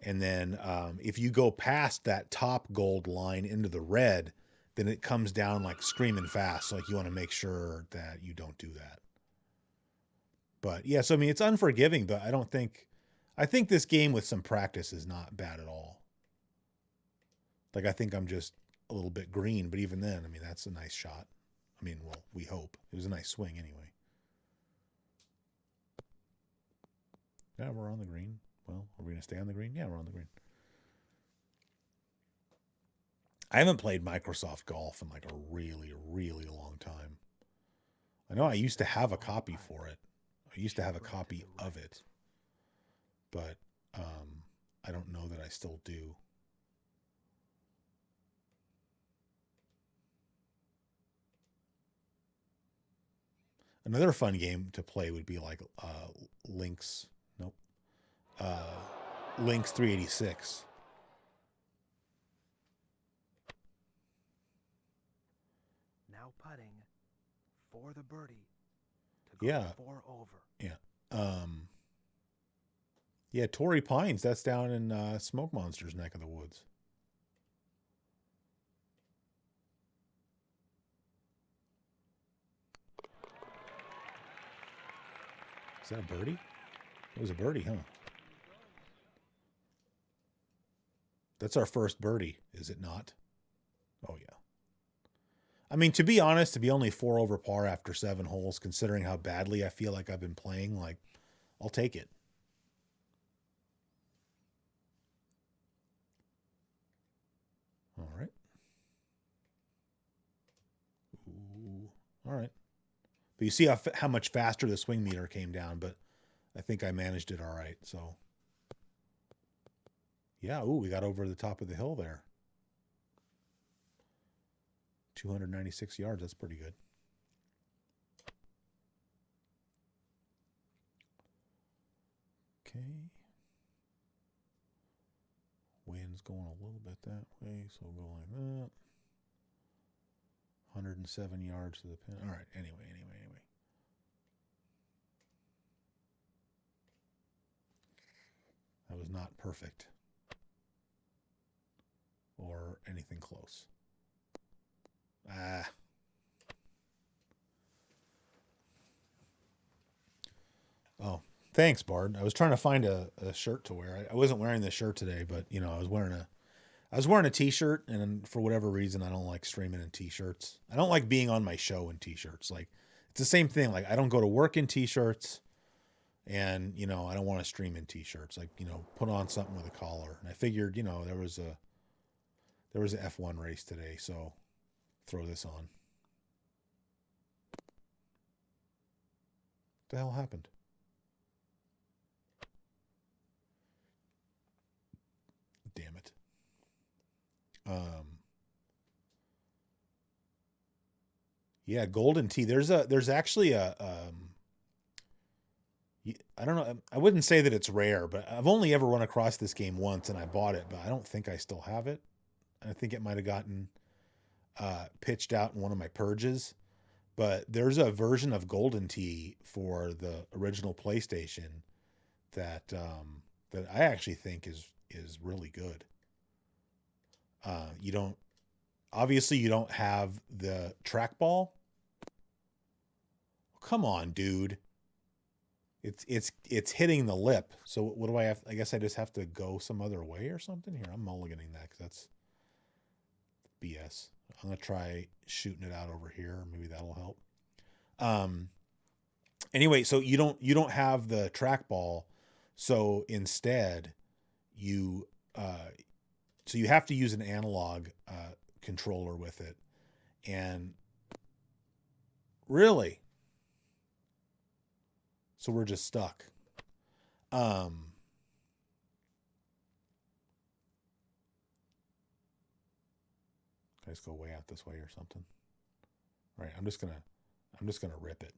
And then if you go past that top gold line into the red, then it comes down like screaming fast. So like you want to make sure that you don't do that. But yeah, so I mean, it's unforgiving, but I think this game with some practice is not bad at all. Like I think I'm just a little bit green, but even then, I mean, that's a nice shot. I mean, well, we hope. It was a nice swing anyway. Yeah, we're on the green. Well, are we going to stay on the green? Yeah, we're on the green. I haven't played Microsoft Golf in like a really, really long time. I know I used to have a copy for it. I used to have a copy of it. But I don't know that I still do. Another fun game to play would be like Link's 386. Now putting for the birdie to go Yeah. 4 over. Yeah. Yeah, Torrey Pines, that's down in Smoke Monster's neck of the woods. Is that a birdie? It was a birdie, huh? That's our first birdie, is it not? Oh, yeah. I mean, to be honest, to be only 4 over par after 7 holes, considering how badly I feel like I've been playing, like, I'll take it. All right. Ooh. All right. But you see how much faster the swing meter came down, but I think I managed it all right. So, yeah. Ooh, we got over the top of the hill there. 296 yards. That's pretty good. Okay. Wind's going a little bit that way, so we'll go like that. 107 yards to the pin. All right. Anyway. That was not perfect or anything close. Oh, thanks, Bard. I was trying to find a shirt to wear. I wasn't wearing this shirt today, but you know, I was wearing a t-shirt, and for whatever reason, I don't like streaming in t-shirts. I don't like being on my show in t-shirts. Like, it's the same thing. Like, I don't go to work in t-shirts, and you know, I don't want to stream in t-shirts. Like, you know, put on something with a collar. And I figured, you know, there was a F1 race today, so throw this on. What the hell happened? Damn it. Yeah, Golden Tee. There's actually a I don't know. I wouldn't say that it's rare, but I've only ever run across this game once, and I bought it, but I don't think I still have it. I think it might have gotten pitched out in one of my purges. But there's a version of Golden Tee for the original PlayStation that that I actually think is really good. You don't have the trackball. Come on, dude. It's hitting the lip. So what do I have? I guess I just have to go some other way or something here. I'm mulliganing that because that's BS. I'm gonna try shooting it out over here. Maybe that'll help. Anyway, so you don't have the trackball. So instead, you have to use an analog controller with it, and really, so we're just stuck. I just go way out this way or something. All right, I'm just gonna rip it.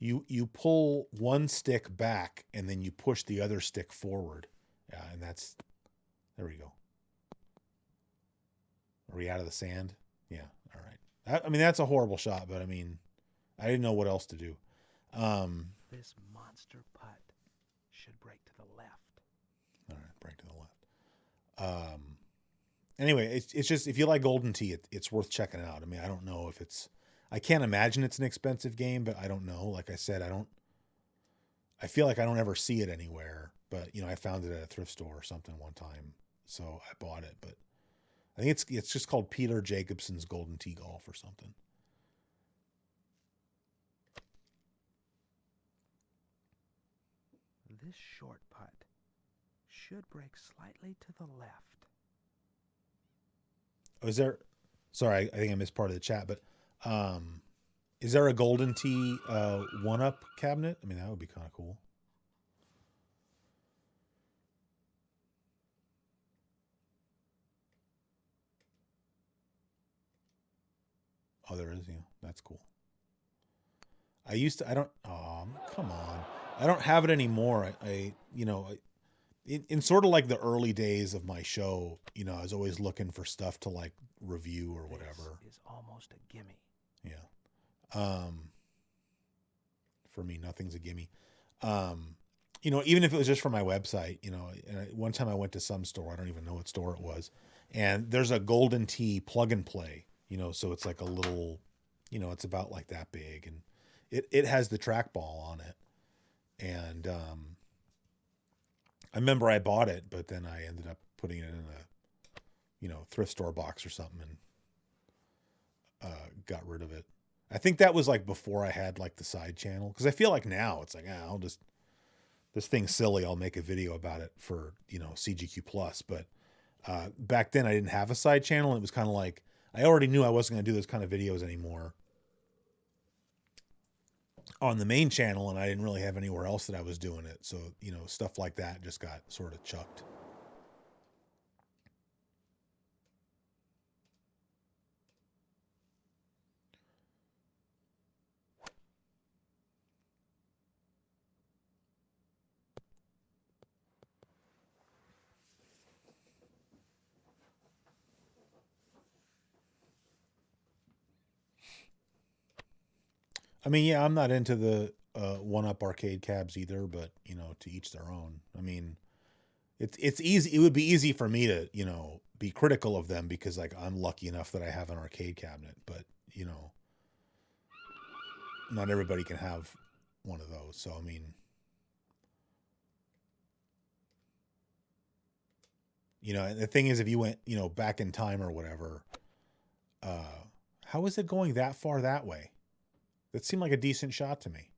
You pull one stick back and then you push the other stick forward. Yeah, and there we go. Are we out of the sand? Yeah, all right. I mean, that's a horrible shot, but I mean, I didn't know what else to do. This monster putt should break to the left. All right, break to the left. Anyway, it's just, if you like Golden Tee, it's worth checking out. I mean, I don't know if I can't imagine it's an expensive game, but I don't know. Like I said, I feel like I don't ever see it anywhere, but you know, I found it at a thrift store or something one time, so I bought it. But I think it's just called Peter Jacobson's Golden Tee Golf or something. This short putt should break slightly to the left. Is there? Sorry, I think I missed part of the chat, but is there a Golden Tee one-up cabinet? I mean, that would be kind of cool. Oh, there is. Yeah, that's cool. Come on. I don't have it anymore. In sort of like the early days of my show, you know, I was always looking for stuff to like review or whatever. This is almost a gimme. Yeah. For me, nothing's a gimme. You know, even if it was just for my website, you know, and one time I went to some store, I don't even know what store it was, and there's a Golden Tee plug and play, you know, so it's like a little, you know, it's about like that big, and it has the trackball on it. And I remember I bought it, but then I ended up putting it in a, you know, thrift store box or something, and got rid of it. I think that was like before I had like the side channel, because I feel like now it's like, this thing's silly, I'll make a video about it for, you know, CGQ Plus. But back then I didn't have a side channel. It was kind of like, I already knew I wasn't going to do those kind of videos anymore. on the main channel, and I didn't really have anywhere else that I was doing it. So, you know, stuff like that just got sort of chucked. I mean, yeah, I'm not into the one-up arcade cabs either, but you know, to each their own. I mean, it's easy. It would be easy for me to, you know, be critical of them because like I'm lucky enough that I have an arcade cabinet, but you know, not everybody can have one of those. So I mean, you know, and the thing is, if you went, you know, back in time or whatever, how is it going that far that way? That seemed like a decent shot to me.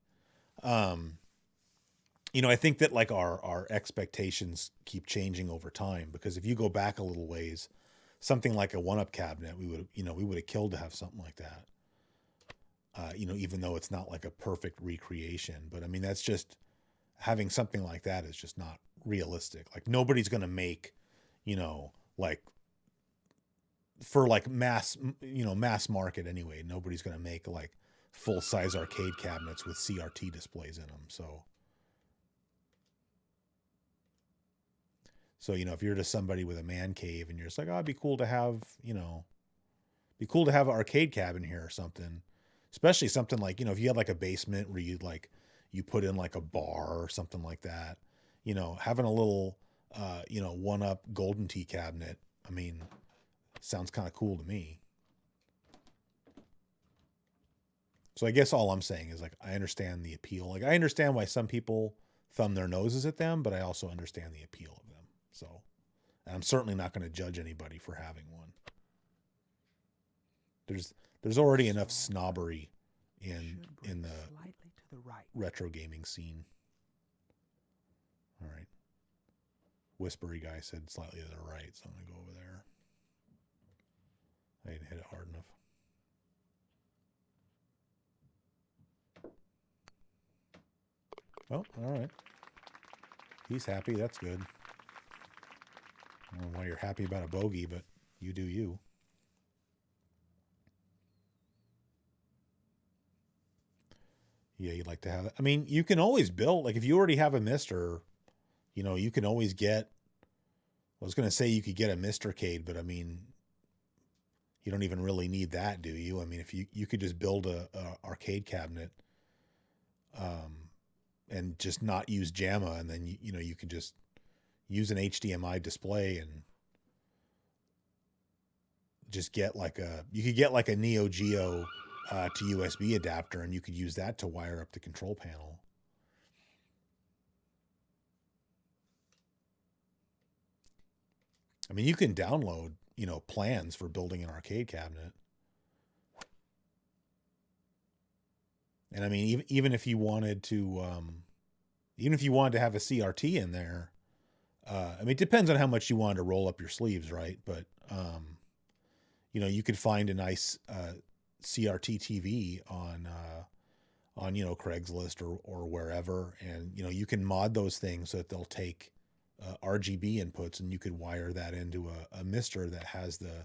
You know, I think that like our expectations keep changing over time, because if you go back a little ways, something like a one-up cabinet, we would have killed to have something like that. You know, even though it's not like a perfect recreation, but I mean, that's just having something like that is just not realistic. Like nobody's going to make, you know, like for like mass market anyway, nobody's going to make like full size arcade cabinets with CRT displays in them. So, you know, if you're just somebody with a man cave and you're just like, oh, it'd be cool to have, you know, be cool to have an arcade cabin here or something, especially something like, you know, if you had like a basement where you put in like a bar or something like that, you know, having a little, you know, one-up golden tea cabinet, I mean, sounds kind of cool to me. So I guess all I'm saying is like, I understand the appeal. Like I understand why some people thumb their noses at them, but I also understand the appeal of them. So, and I'm certainly not going to judge anybody for having one. There's already enough snobbery in the slightly to the right. retro gaming scene. All right. Whispery guy said slightly to the right, so I'm going to go over there. I didn't hit it hard enough. Oh, all right. He's happy. That's good. I don't know why you're happy about a bogey, but you do you. Yeah, you'd like to have it. I mean, you can always build, like if you already have a Mister, you know, you can always get, I was going to say you could get a Mistercade, but I mean, you don't even really need that, do you? I mean, if you could just build a arcade cabinet, and just not use JAMA, and then you know, you can just use an HDMI display and just get like you could get like a Neo Geo to USB adapter, and you could use that to wire up the control panel. I mean, you can download, you know, plans for building an arcade cabinet. And I mean, even if you wanted to have a CRT in there, I mean, it depends on how much you wanted to roll up your sleeves, right? But, you know, you could find a nice CRT TV on, you know, Craigslist or wherever. And, you know, you can mod those things so that they'll take RGB inputs, and you could wire that into a Mister that has the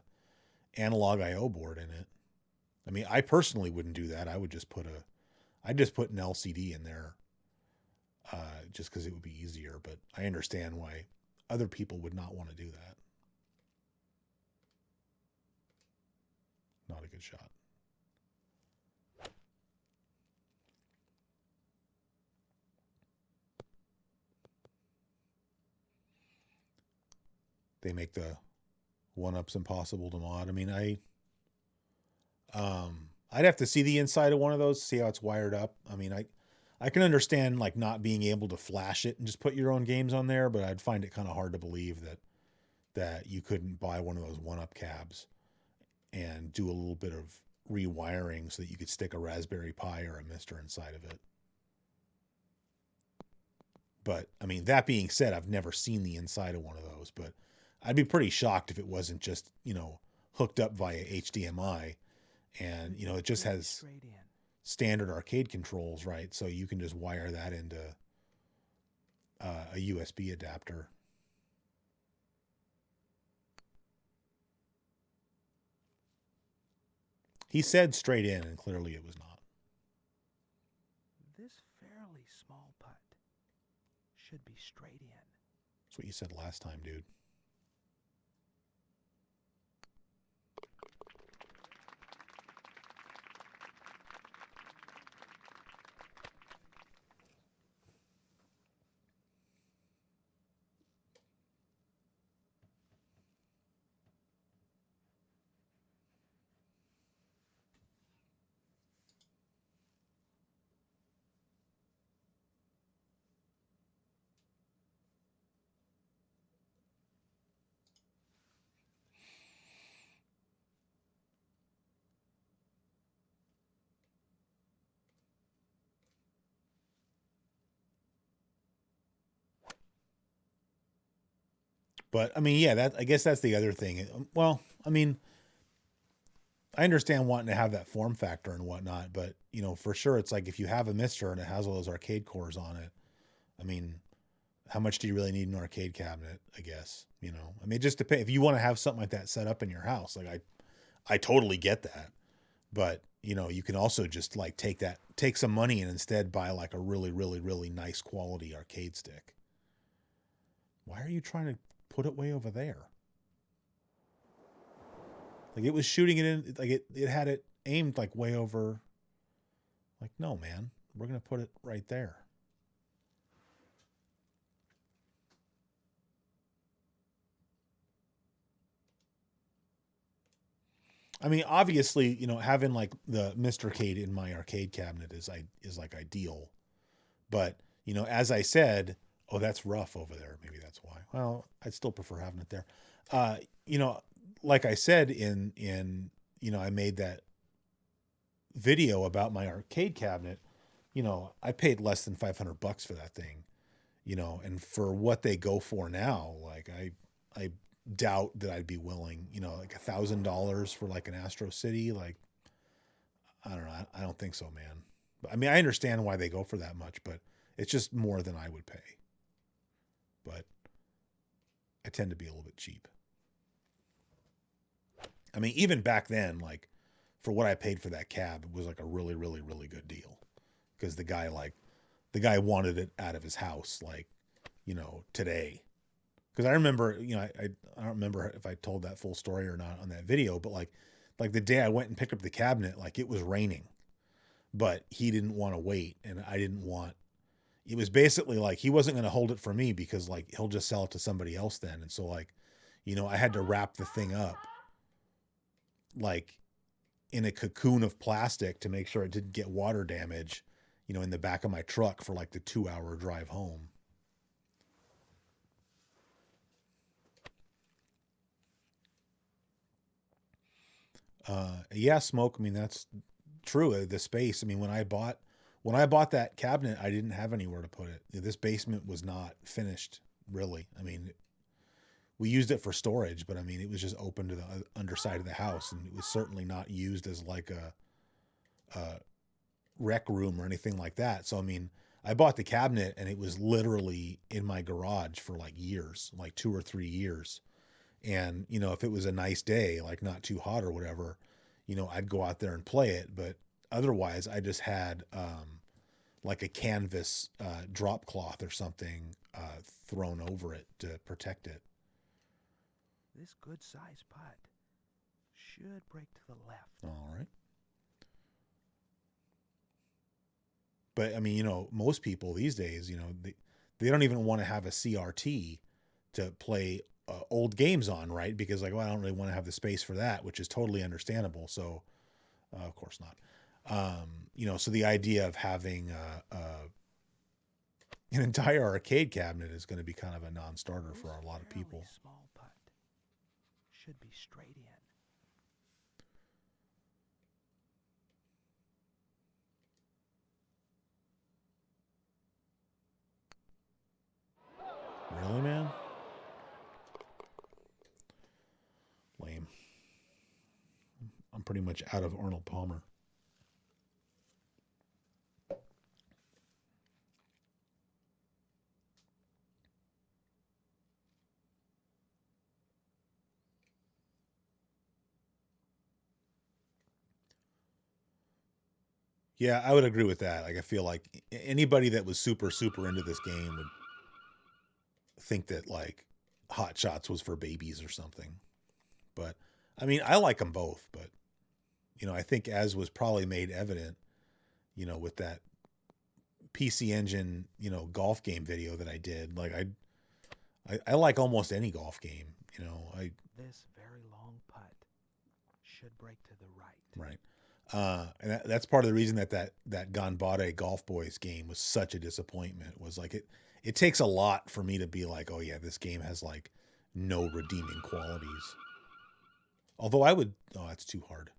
analog IO board in it. I mean, I personally wouldn't do that. I would just put an LCD in there, just because it would be easier. But I understand why other people would not want to do that. Not a good shot. They make the one-ups impossible to mod. I mean, I'd have to see the inside of one of those, see how it's wired up. I mean, I can understand like not being able to flash it and just put your own games on there, but I'd find it kind of hard to believe that you couldn't buy one of those one-up cabs and do a little bit of rewiring so that you could stick a Raspberry Pi or a Mister inside of it. But I mean, that being said, I've never seen the inside of one of those, but I'd be pretty shocked if it wasn't just, you know, hooked up via HDMI, and, you know, it just has standard arcade controls, right? So you can just wire that into a USB adapter. He said straight in, and clearly it was not. This fairly small putt should be straight in. That's what you said last time, dude. But I mean, yeah, I guess that's the other thing. Well, I mean, I understand wanting to have that form factor and whatnot, but you know, for sure, it's like if you have a Mister and it has all those arcade cores on it, I mean, how much do you really need an arcade cabinet? I guess, you know, I mean, it just depends. If you want to have something like that set up in your house, like I totally get that, but you know, you can also just like take some money and instead buy like a really, really, really nice quality arcade stick. Why are you trying to put it way over there? Like it was shooting it in, like it had it aimed like way over. Like, no, man, we're going to put it right there. I mean, obviously, you know, having like the Mr. Cade in my arcade cabinet is like ideal. But, you know, as I said, oh, that's rough over there. Maybe that's why. Well, I'd still prefer having it there. You know, like I said in, you know, I made that video about my arcade cabinet. You know, I paid less than $500 for that thing, you know, and for what they go for now, like I doubt that I'd be willing, you know, like $1,000 for like an Astro City. Like, I don't know. I don't think so, man. But I mean, I understand why they go for that much, but it's just more than I would pay. But I tend to be a little bit cheap. I mean, even back then, like for what I paid for that cab, it was like a really, really, really good deal. Because the guy wanted it out of his house, like, you know, today. Because I remember, you know, I don't remember if I told that full story or not on that video, but like the day I went and picked up the cabinet, like it was raining, but he didn't want to wait, and I didn't want. It was basically like he wasn't going to hold it for me because like he'll just sell it to somebody else then, and so like, you know, I had to wrap the thing up like in a cocoon of plastic to make sure it didn't get water damage, you know, in the back of my truck for like the 2-hour drive home. Yeah, Smoke. I mean, that's true. The space. I mean, when I bought that cabinet, I didn't have anywhere to put it. This basement was not finished, really. I mean, we used it for storage, but I mean, it was just open to the underside of the house, and it was certainly not used as like a rec room or anything like that. So, I mean, I bought the cabinet, and it was literally in my garage for like years, like 2 or 3 years. And, you know, if it was a nice day, like not too hot or whatever, you know, I'd go out there and play it. But otherwise, I just had like a canvas drop cloth or something thrown over it to protect it. This good size putt should break to the left. All right. But I mean, you know, most people these days, you know, they don't even want to have a CRT to play old games on, right? Because like, well, I don't really want to have the space for that, which is totally understandable. So, of course not. You know, so the idea of having an entire arcade cabinet is going to be kind of a non-starter for a lot of people. Small putt should be straight in. Really, man? Lame. I'm pretty much out of Arnold Palmer. Yeah, I would agree with that. Like, I feel like anybody that was super, super into this game would think that like Hot Shots was for babies or something. But I mean, I like them both, but I think as was probably made evident, with that PC Engine, golf game video that I did, like I like almost any golf game, This very long putt should break to the right. right. And that's part of the reason that Ganbare Golf Boys game was such a disappointment. Was like it takes a lot for me to be like, oh yeah, this game has like no redeeming qualities. Although that's too hard.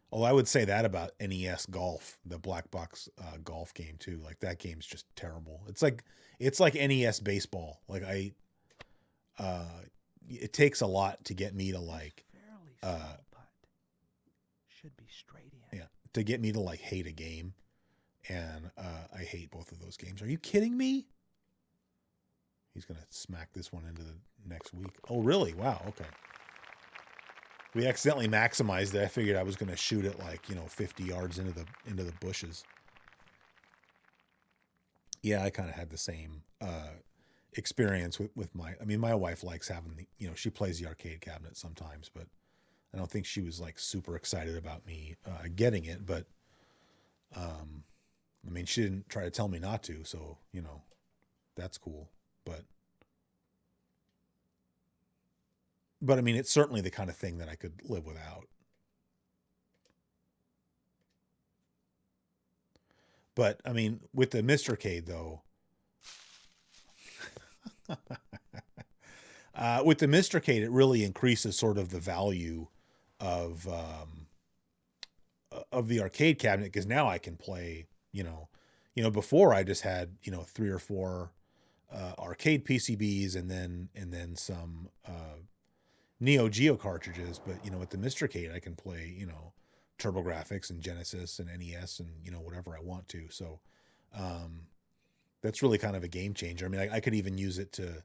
Although I would say that about NES Golf, the black box golf game too. Like that game's just terrible. It's like NES baseball. Like it takes a lot to get me to like, Fairly small putt should be straight in. yeah, to get me to like hate a game, and I hate both of those games. Are you kidding me? He's gonna smack this one into the next week. Oh really? Wow. Okay. We accidentally maximized it. I figured I was going to shoot it like 50 yards into the bushes. Yeah, I kind of had the same experience with my wife likes having she plays the arcade cabinet sometimes, but I don't think she was like super excited about me getting it. But she didn't try to tell me not to, so that's cool. But I mean, it's certainly the kind of thing that I could live without. But I mean, with the Mistercade though, with the Mistercade, it really increases sort of the value of the arcade cabinet, because now I can play. Before I just had 3 or 4 arcade PCBs and then some Neo Geo cartridges, but with the Mistercade I can play TurboGrafx and Genesis and NES and whatever I want to. So that's really kind of a game changer. I mean, I could even use it to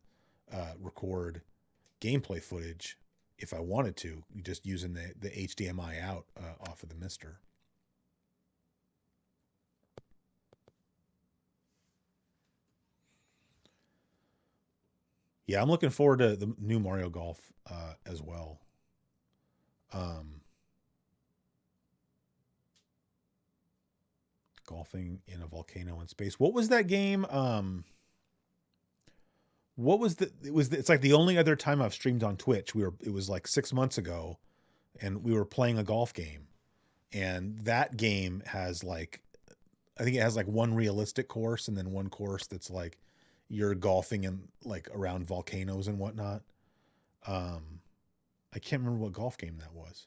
record gameplay footage if I wanted to, just using the HDMI out off of the Mister. Yeah, I'm looking forward to the new Mario Golf as well. Golfing in a volcano in space. What was that game? What was it's like the only other time I've streamed on Twitch. It was like 6 months ago, and we were playing a golf game, and that game has like, I think it has like one realistic course and then one course that's like you're golfing in like around volcanoes and whatnot. I can't remember what golf game that was.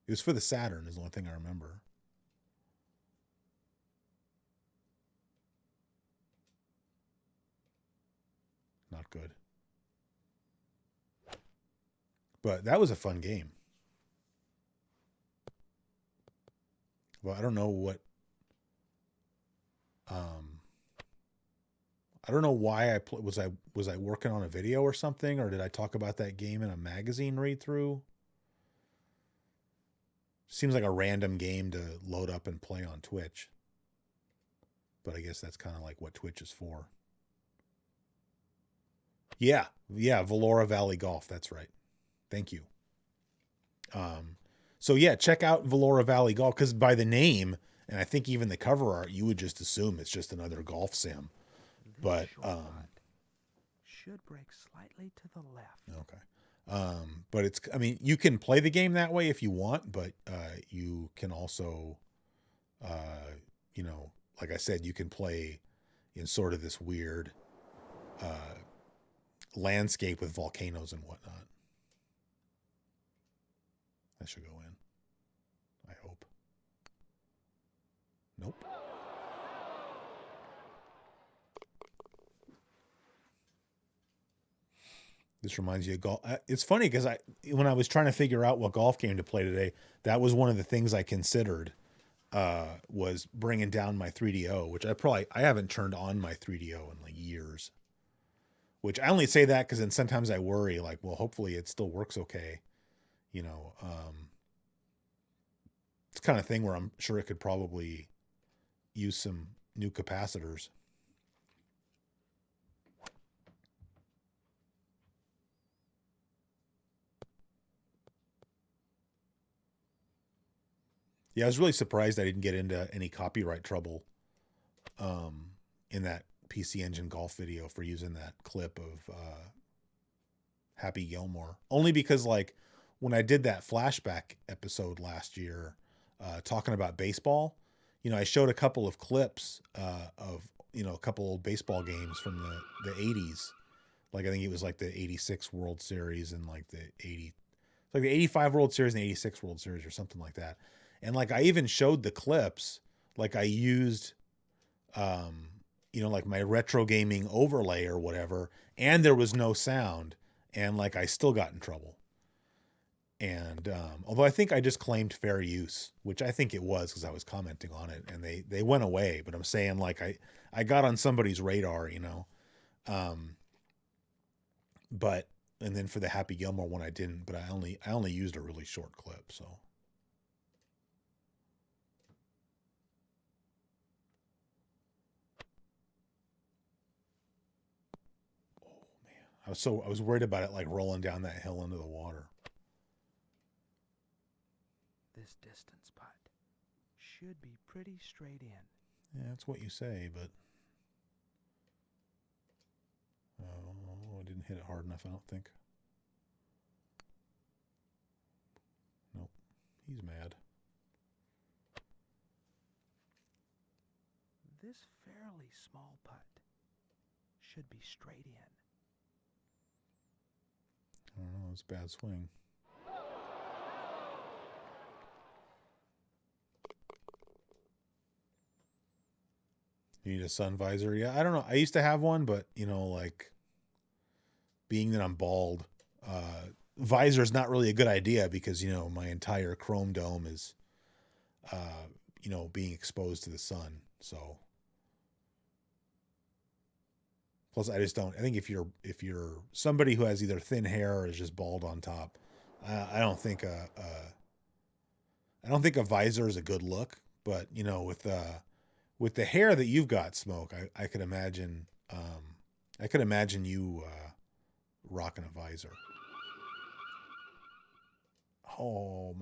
It was for the Saturn is the only thing I remember. Not good. But that was a fun game. Well, I don't know what I don't know why was I working on a video or something, or did I talk about that game in a magazine read through? Seems like a random game to load up and play on Twitch. But I guess that's kind of like what Twitch is for. Yeah, Valora Valley Golf, that's right. Thank you. So yeah, check out Valora Valley Golf, because by the name, and I think even the cover art, you would just assume it's just another golf sim. But should break slightly to the left. Okay. But it's, I mean, you can play the game that way if you want, but you can also like I said, you can play in sort of this weird landscape with volcanoes and whatnot. That should go in, I hope. Nope. This reminds you of golf. It's funny because when I was trying to figure out what golf game to play today, that was one of the things I considered was bringing down my 3DO, which I haven't turned on my 3DO in like years. Which I only say that because then sometimes I worry, like, well, hopefully it still works okay. It's kind of thing where I'm sure it could probably use some new capacitors. Yeah, I was really surprised I didn't get into any copyright trouble in that PC Engine golf video for using that clip of Happy Gilmore. Only because, like, when I did that flashback episode last year talking about baseball, I showed a couple of clips of, a couple old baseball games from the 80s. Like, I think it was like the 86 World Series and like the 85 World Series and the 86 World Series or something like that. And like, I even showed the clips, like I used, like my retro gaming overlay or whatever, and there was no sound. And like, I still got in trouble. And although I think I just claimed fair use, which I think it was because I was commenting on it, and they went away. But I'm saying, like, I got on somebody's radar, but, and then for the Happy Gilmore one, I didn't, but I only used a really short clip. So. I was worried about it like rolling down that hill into the water. This distance putt should be pretty straight in. Yeah, that's what you say, but I didn't hit it hard enough, I don't think. Nope. He's mad. This fairly small putt should be straight in. I don't know, it's a bad swing. You need a sun visor? Yeah, I don't know. I used to have one, but, like, being that I'm bald, visor is not really a good idea because, my entire chrome dome is, being exposed to the sun. So, plus I just don't, I think if you're somebody who has either thin hair or is just bald on top, I don't think a visor is a good look, but, with the hair that you've got, Smoke, I could imagine, you, rocking a visor. Oh,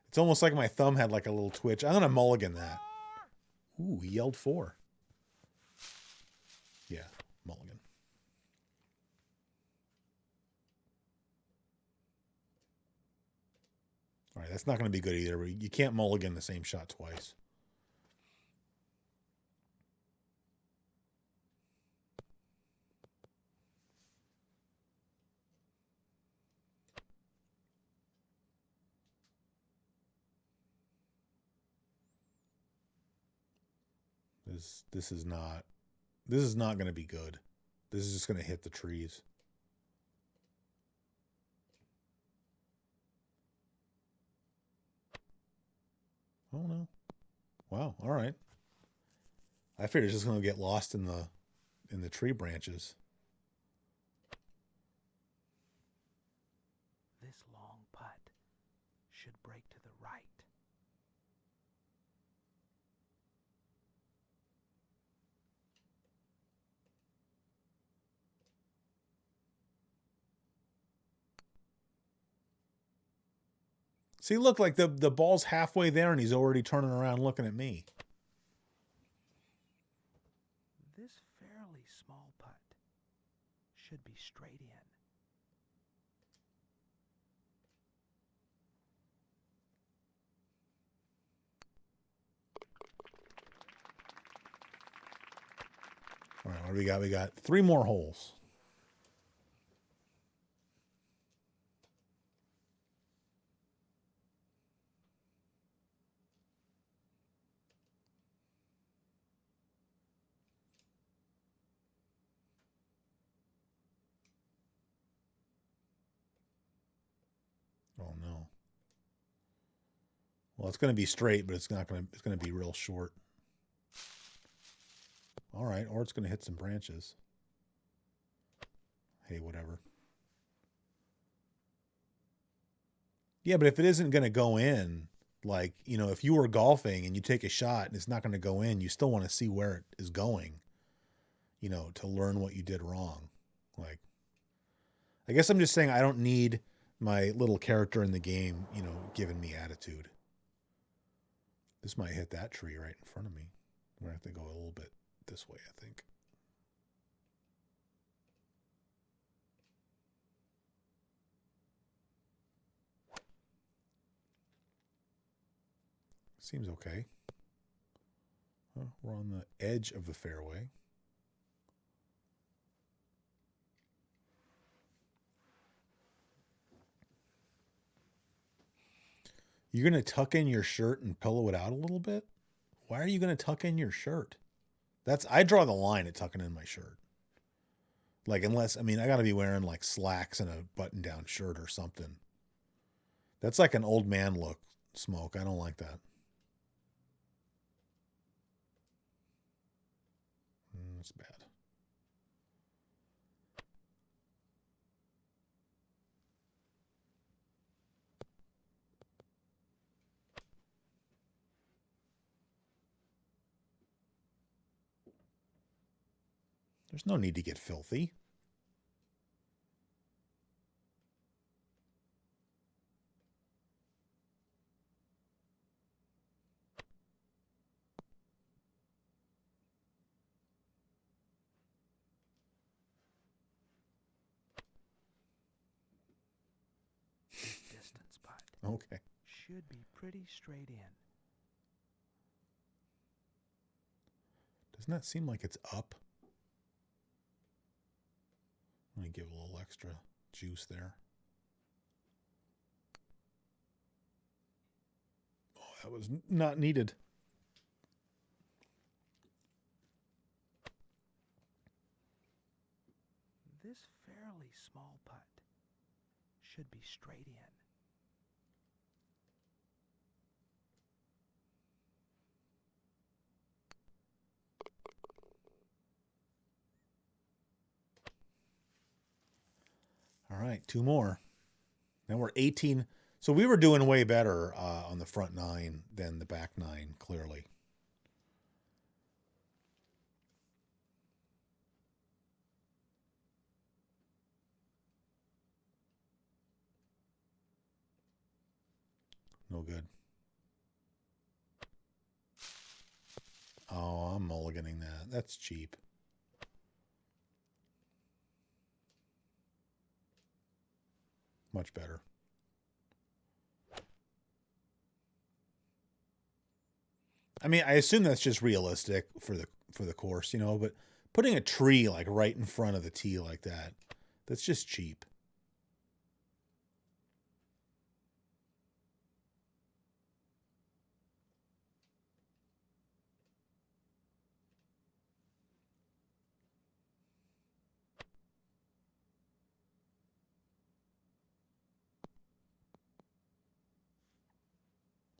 it's almost like my thumb had like a little twitch. I'm going to mulligan that. Ooh, he yelled 4. Yeah, mulligan. All right, that's not going to be good either. You can't mulligan the same shot twice. This is not going to be good. This is just going to hit the trees. Oh no. Wow. All right. I figured it's just going to get lost in the tree branches. This long putt should break to the right. See, look, like the ball's halfway there and he's already turning around looking at me. This fairly small putt should be straight in. All right, what do we got? We got 3 more holes. Oh no. Well, it's going to be straight, but it's going to be real short. All right, or it's going to hit some branches. Hey, whatever. Yeah, but if it isn't going to go in, Like, you know, if you were golfing and you take a shot and it's not going to go in, you still want to see where it is going, you know, to learn what you did wrong. Like, I guess I'm just saying I don't need my little character in the game, you know, giving me attitude. This might hit that tree right in front of me. I'm going to have to go a little bit this way, I think. Seems okay. Well, we're on the edge of the fairway. You're going to tuck in your shirt and pillow it out a little bit? Why are you going to tuck in your shirt? I draw the line at tucking in my shirt. Like, unless, I mean, I got to be wearing like slacks and a button down shirt or something. That's like an old man look, Smoke. I don't like that. That's bad. There's no need to get filthy. Distance putt. Okay. Should be pretty straight in. Doesn't that seem like it's up? Let me give a little extra juice there. Oh, that was not needed. This fairly small putt should be straight in. All right, two more. Now we're 18. So we were doing way better on the front nine than the back nine, clearly. No good. Oh, I'm mulliganing that. That's cheap. Much better. I mean, I assume that's just realistic for the course, you know, but putting a tree like right in front of the tee like that, that's just cheap.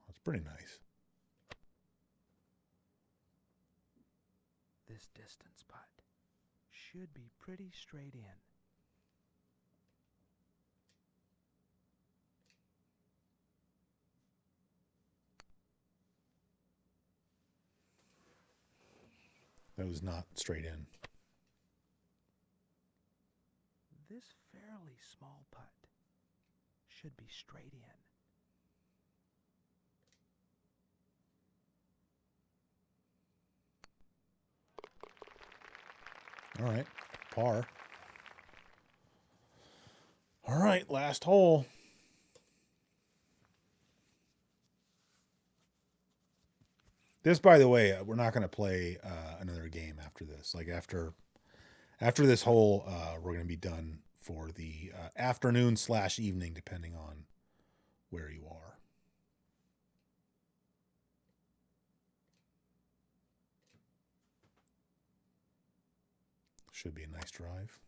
That's pretty nice. This distance putt should be pretty straight in. That was not straight in. This fairly small putt should be straight in. All right, par. All right, last hole. This, by the way, we're not going to play another game after this. Like after this hole, we're going to be done for the afternoon/evening, depending on where you are. Should be a nice drive.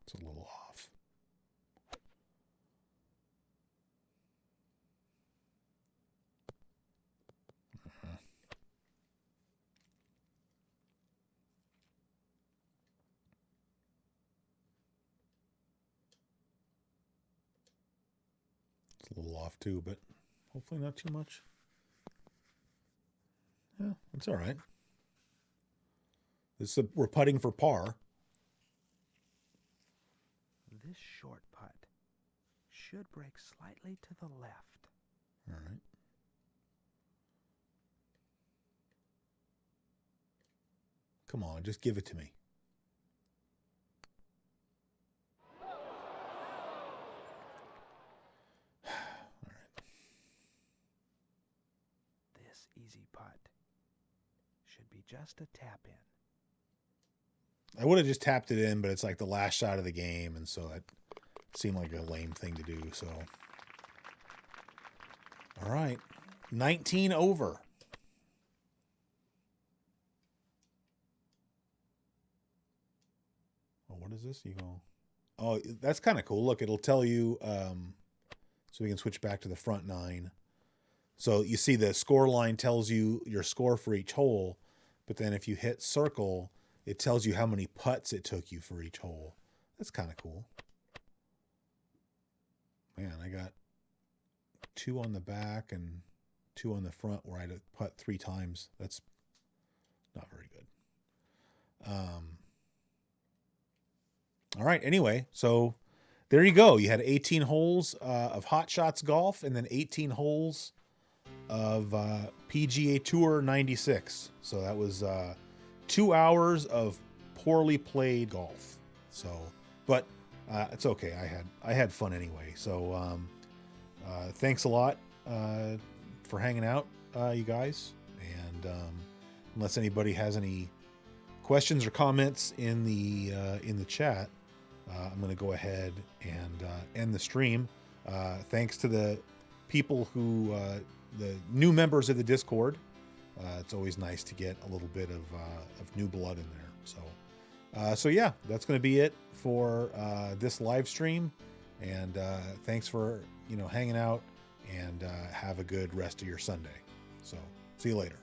It's a little off. It's a little off too, but hopefully not too much. Yeah, it's all right. We're putting for par. This short putt should break slightly to the left. All right. Come on, just give it to me. All right. This easy putt should be just a tap in. I would have just tapped it in, but it's like the last shot of the game, and so it seemed like a lame thing to do. So, all right, 19 over. Oh, what is this? You go. Oh, that's kind of cool. Look, it'll tell you. So we can switch back to the front nine. So you see the score line tells you your score for each hole, but then if you hit circle, it tells you how many putts it took you for each hole. That's kind of cool. Man, I got 2 on the back and 2 on the front where I had to putt 3 times. That's not very good. All right. Anyway, so there you go. You had 18 holes of Hot Shots Golf and then 18 holes of PGA Tour 96. So that was 2 hours of poorly played golf. So, but it's okay. I had fun anyway. So thanks a lot for hanging out, you guys. And unless anybody has any questions or comments in the chat, I'm going to go ahead and end the stream. Thanks to the people who the new members of the Discord. It's always nice to get a little bit of new blood in there. So yeah, that's going to be it for this live stream. And thanks for hanging out, and have a good rest of your Sunday. So see you later.